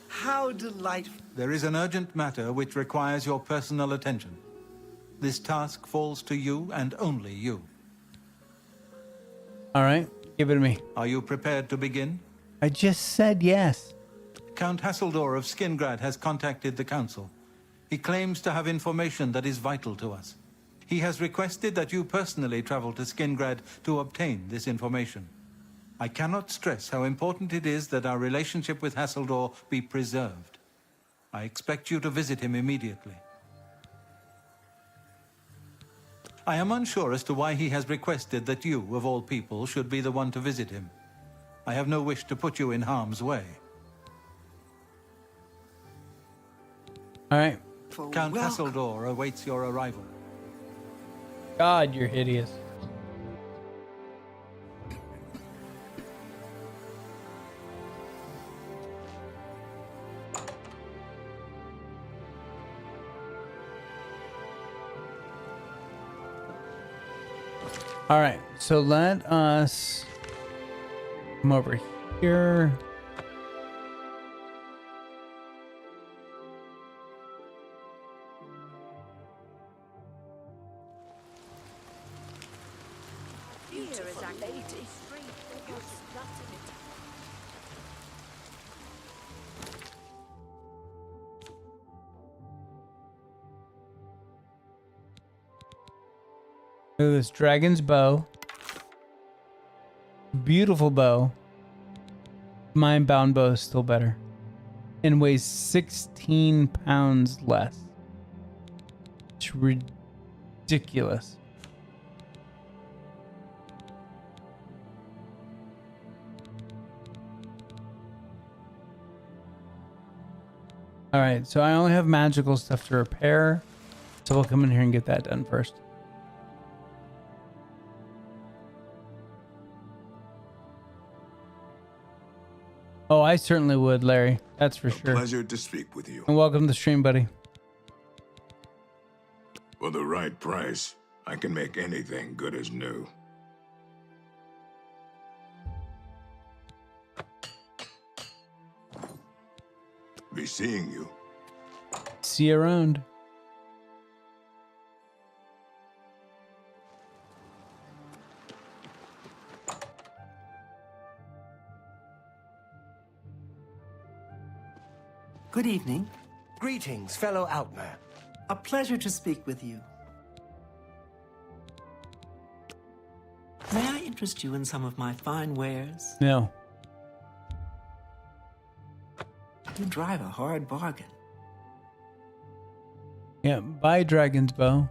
How delightful. There is an urgent matter which requires your personal attention. This task falls to you and only you. All right. Give it to me. Are you prepared to begin? I just said yes. Count Hasseldor of Skinngrad has contacted the Council. He claims to have information that is vital to us. He has requested that you personally travel to Skinngrad to obtain this information. I cannot stress how important it is that our relationship with Hasseldor be preserved. I expect you to visit him immediately. I am unsure as to why he has requested that you, of all people, should be the one to visit him. I have no wish to put you in harm's way. All right. Count Hasseldor awaits your arrival. God, you're hideous. All right, so let us come over here. Look at this dragon's bow. Beautiful bow. My bound bow is still better. And weighs 16 pounds less. It's ridiculous. Alright, so I only have magical stuff to repair. So we'll come in here and get that done first. Oh, I certainly would, Larry. That's for sure. Pleasure to speak with you. And welcome to the stream, buddy. For the right price, I can make anything good as new. Be seeing you. See you around. Good evening. Greetings, fellow Outmer. A pleasure to speak with you. May I interest you in some of my fine wares? No. You drive a hard bargain. Yeah, buy Dragon's Bow.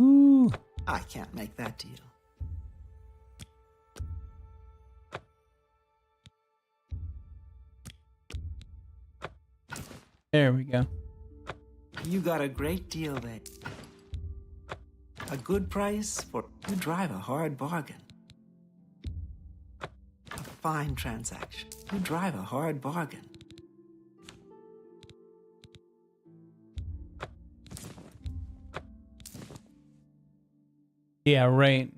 Ooh. I can't make that deal. There we go. You got a great deal there. A good price for... You drive a hard bargain. A fine transaction. You drive a hard bargain. Yeah, right.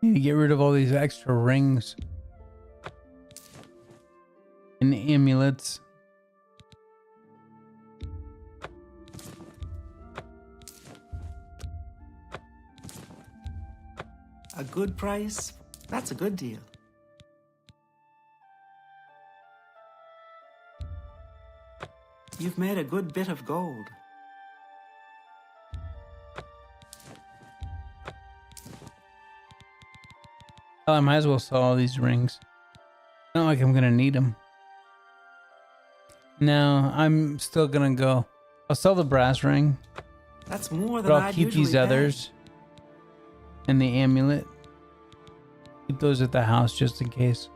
Need to get rid of all these extra rings and amulets. A good price? That's a good deal. You've made a good bit of gold. Well, I might as well sell all these rings. Not like I'm gonna need them. No, I'm still gonna go. I'll sell the brass ring. That's more than But I'll I'd keep usually these pay. others. And the amulet. Keep those at the house just in case.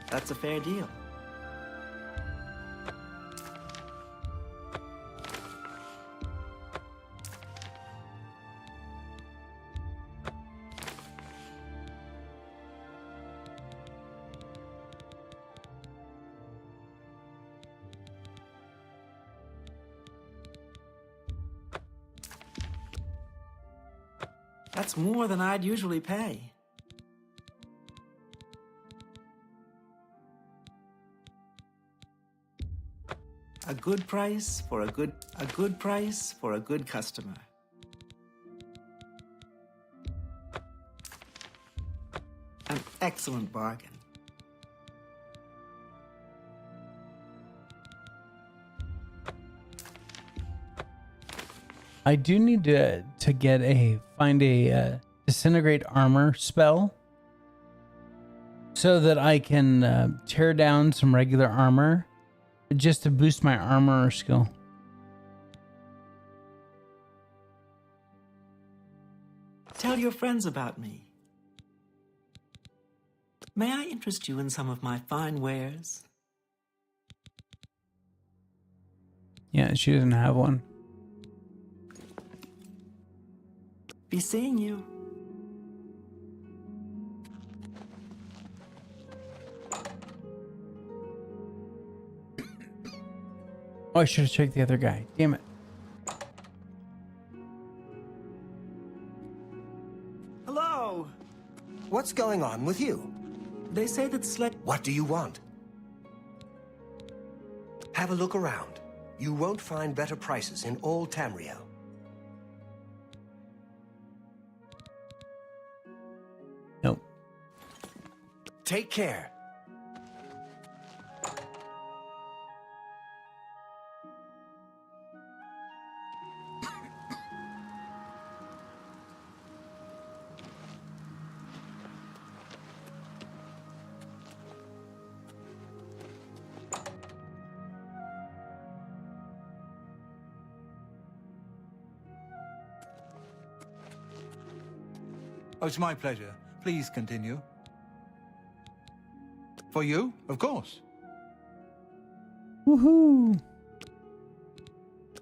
That's a fair deal. That's more than I'd usually pay. A good price for a good price for a good customer. An excellent bargain. I do need to find a disintegrate armor spell so that I can tear down some regular armor just to boost my armor skill. Tell your friends about me. May I interest you in some of my fine wares? Yeah, she doesn't have one. Be seeing you. Oh, I should have checked the other guy. Damn it. Hello. What's going on with you? They say that What do you want? Have a look around. You won't find better prices in all Tamriel. Nope. Take care. Oh, it's my pleasure. Please continue. For you, of course. Woohoo!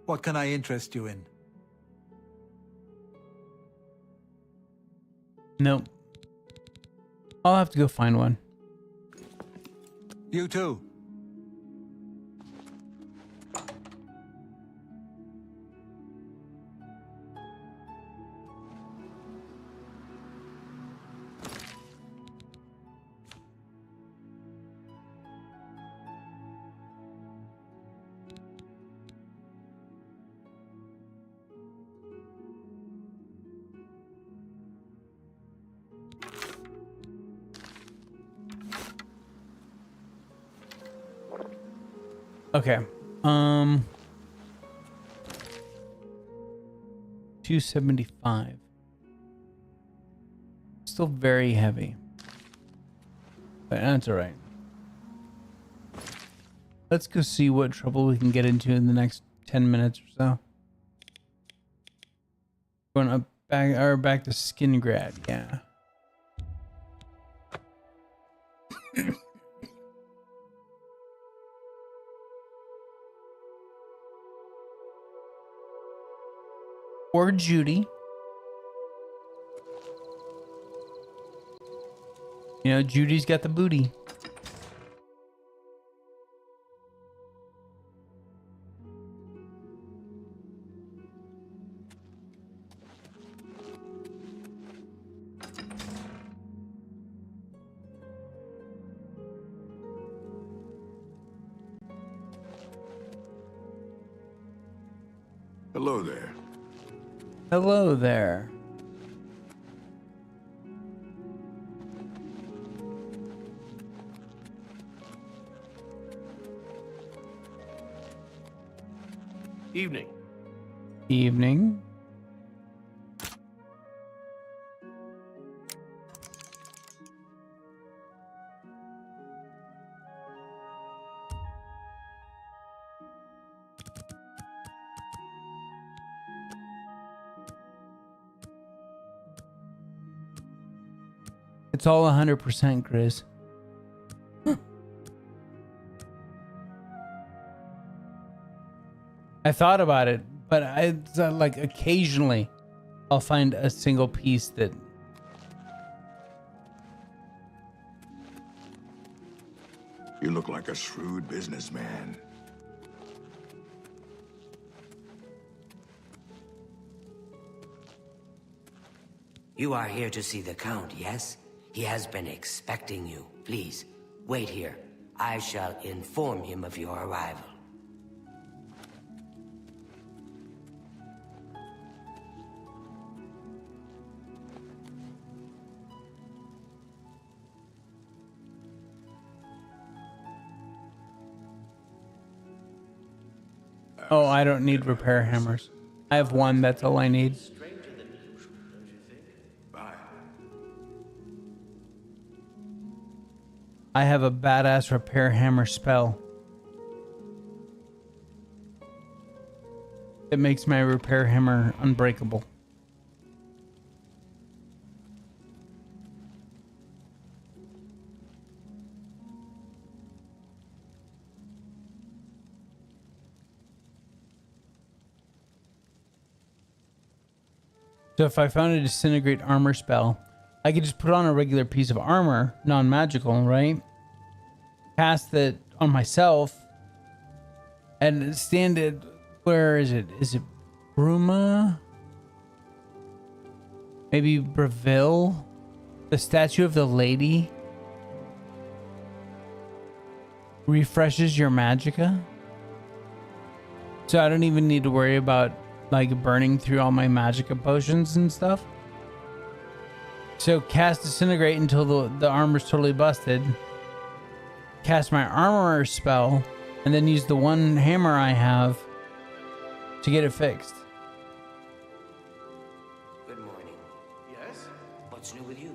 What can I interest you in? Nope. I'll have to go find one. You too. Okay. 275. Still very heavy. But that's all right. Let's go see what trouble we can get into in the next 10 minutes or so. Going up back to Skingrad, yeah. Or Judy. You know, Judy's got the booty. Hello there. Hello there. Evening. Evening. It's all 100%, Grizz. I thought about it, but it's like occasionally I'll find a single piece that You look like a shrewd businessman. You are here to see the Count, yes? He has been expecting you. Please, wait here. I shall inform him of your arrival. Oh, I don't need repair hammers. I have one, that's all I need. I have a badass repair hammer spell. It makes my repair hammer unbreakable. So if I found a disintegrate armor spell, I could just put on a regular piece of armor, non-magical, right? Cast it on myself and stand it. Where is it? Is it Bruma? Maybe Breville? The statue of the lady refreshes your magicka. So I don't even need to worry about like burning through all my magicka potions and stuff. So cast disintegrate until the armor's totally busted. Cast my armor spell and then use the one hammer I have to get it fixed. Good morning. Yes? What's new with you?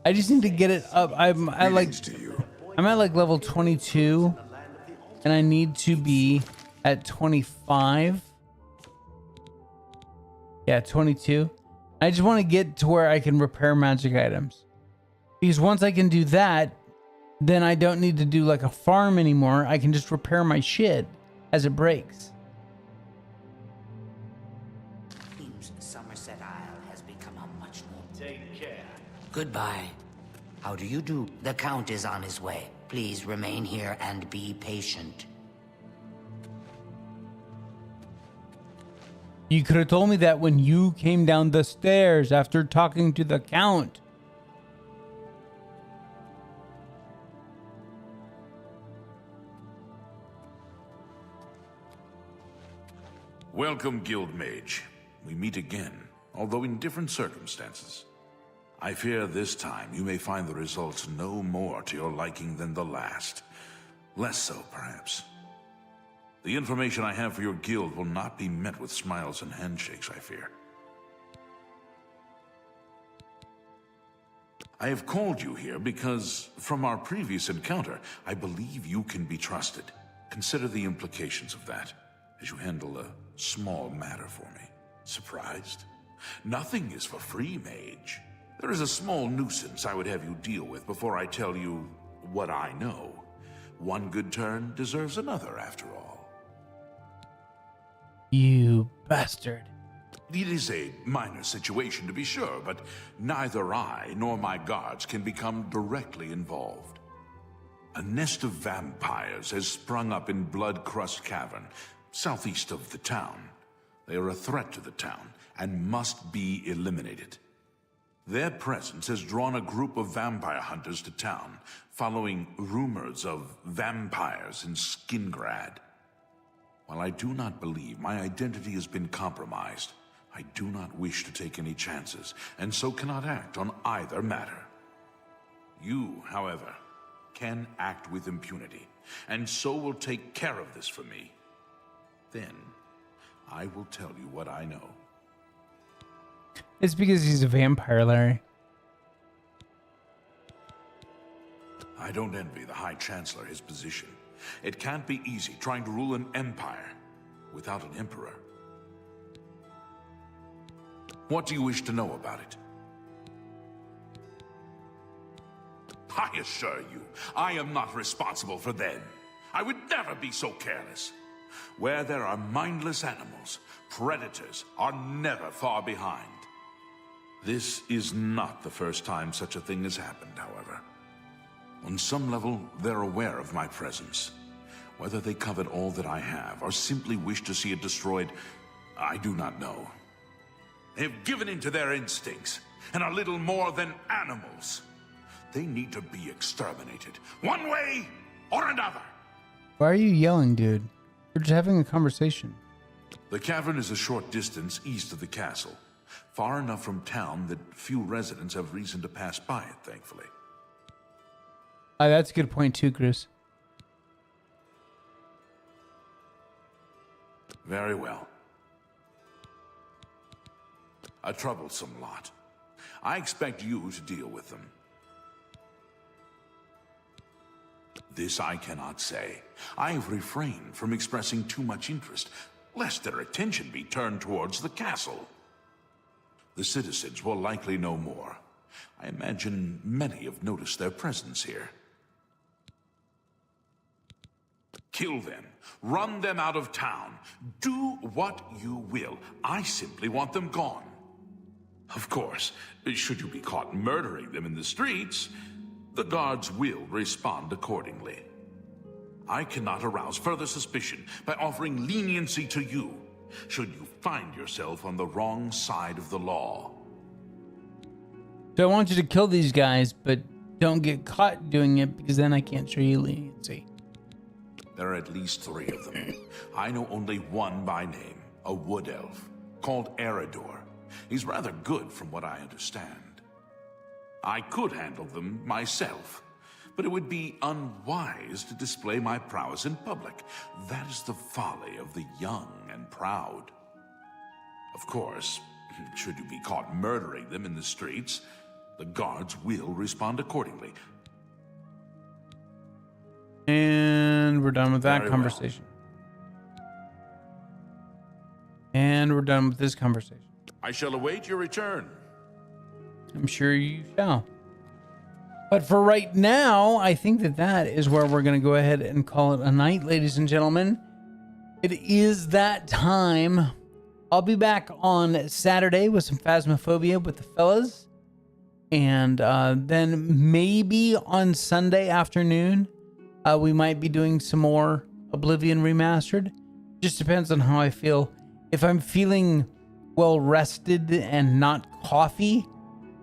I just need to get it up. I'm at like level 22 and I need to be at 25. Yeah, 22. I just want to get to where I can repair magic items. Because once I can do that, then I don't need to do like a farm anymore. I can just repair my shit as it breaks. Seems Somerset Isle has become a much more... Take care. Goodbye. How do you do? The Count is on his way. Please remain here and be patient. You could have told me that when you came down the stairs after talking to the Count. Welcome, Guild Mage. We meet again, although in different circumstances. I fear this time you may find the results no more to your liking than the last. Less so, perhaps. The information I have for your guild will not be met with smiles and handshakes, I fear. I have called you here because, from our previous encounter, I believe you can be trusted. Consider the implications of that as you handle a small matter for me. Surprised? Nothing is for free, mage. There is a small nuisance I would have you deal with before I tell you what I know. One good turn deserves another, after all. You bastard. It is a minor situation, to be sure, but neither I nor my guards can become directly involved. A nest of vampires has sprung up in Blood-Crust Cavern, southeast of the town. They are a threat to the town and must be eliminated. Their presence has drawn a group of vampire hunters to town, following rumors of vampires in Skingrad. While I do not believe my identity has been compromised, I do not wish to take any chances, and so cannot act on either matter. You, however, can act with impunity, and so will take care of this for me. Then, I will tell you what I know. It's because he's a vampire, Larry. I don't envy the High Chancellor his position. It can't be easy trying to rule an empire without an emperor. What do you wish to know about it? I assure you, I am not responsible for them. I would never be so careless. Where there are mindless animals, predators are never far behind. This is not the first time such a thing has happened, however. On some level, they're aware of my presence. Whether they covet all that I have, or simply wish to see it destroyed, I do not know. They have given in to their instincts, and are little more than animals. They need to be exterminated, one way or another. Why are you yelling, dude? We're just having a conversation. The cavern is a short distance east of the castle, far enough from town that few residents have reason to pass by it, thankfully. That's a good point too, Chris. Very well. A troublesome lot. I expect you to deal with them. This I cannot say. I have refrained from expressing too much interest, lest their attention be turned towards the castle. The citizens will likely know more. I imagine many have noticed their presence here. Kill them. Run them out of town. Do what you will. I simply want them gone. Of course, should you be caught murdering them in the streets, the guards will respond accordingly. I cannot arouse further suspicion by offering leniency to you, should you find yourself on the wrong side of the law. So I want you to kill these guys, but don't get caught doing it, because then I can't show you leniency. There are at least 3 of them. I know only one by name, a wood elf, called Eredor. He's rather good from what I understand. I could handle them myself, but it would be unwise to display my prowess in public. That is the folly of the young and proud. Of course, should you be caught murdering them in the streets, the guards will respond accordingly. And we're done with that Very conversation. And we're done with this conversation. I shall await your return. I'm sure you shall. But for right now, I think that is where we're going to go ahead and call it a night, ladies and gentlemen. It is that time. I'll be back on Saturday with some Phasmophobia with the fellas. And then maybe on Sunday afternoon, we might be doing some more Oblivion Remastered. Just depends on how I feel. If I'm feeling well rested and not coffee,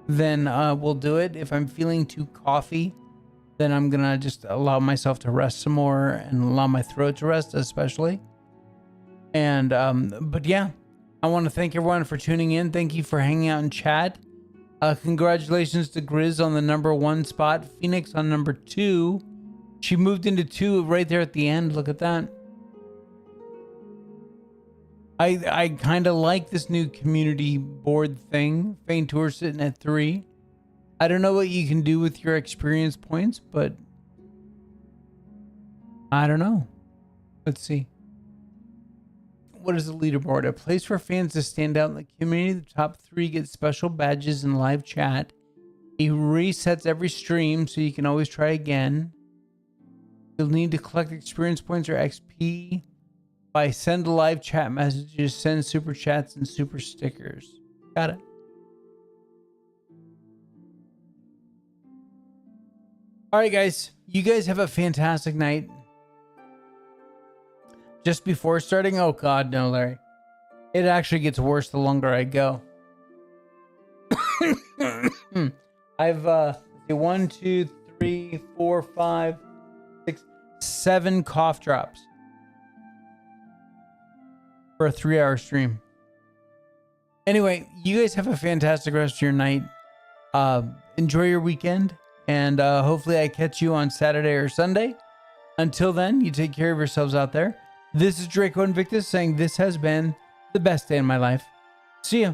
then we'll do it. If I'm feeling too coffee, then I'm gonna just allow myself to rest some more and allow my throat to rest, especially. And but yeah, I want to thank everyone for tuning in. Thank you for hanging out in chat. Congratulations to Grizz on the #1 spot, Phoenix on #2, She moved into 2 right there at the end. Look at that. I kind of like this new community board thing. Faentur sitting at 3. I don't know what you can do with your experience points, but I don't know. Let's see. What is the leaderboard? A place for fans to stand out in the community. The top 3 get special badges and live chat. It resets every stream, so you can always try again. You'll need to collect experience points or XP by send live chat messages, send super chats, and super stickers. Got it. All right, guys. You guys have a fantastic night. Just before starting, oh God, no, Larry. It actually gets worse the longer I go. I've 1, 2, 3, 4, 5, 6, 7 cough drops for a 3-hour stream. Anyway, you guys have a fantastic rest of your night. Enjoy your weekend, and hopefully I catch you on Saturday or Sunday. Until then, you take care of yourselves out there. This is Draco Invictus saying this has been the best day in my life. See ya.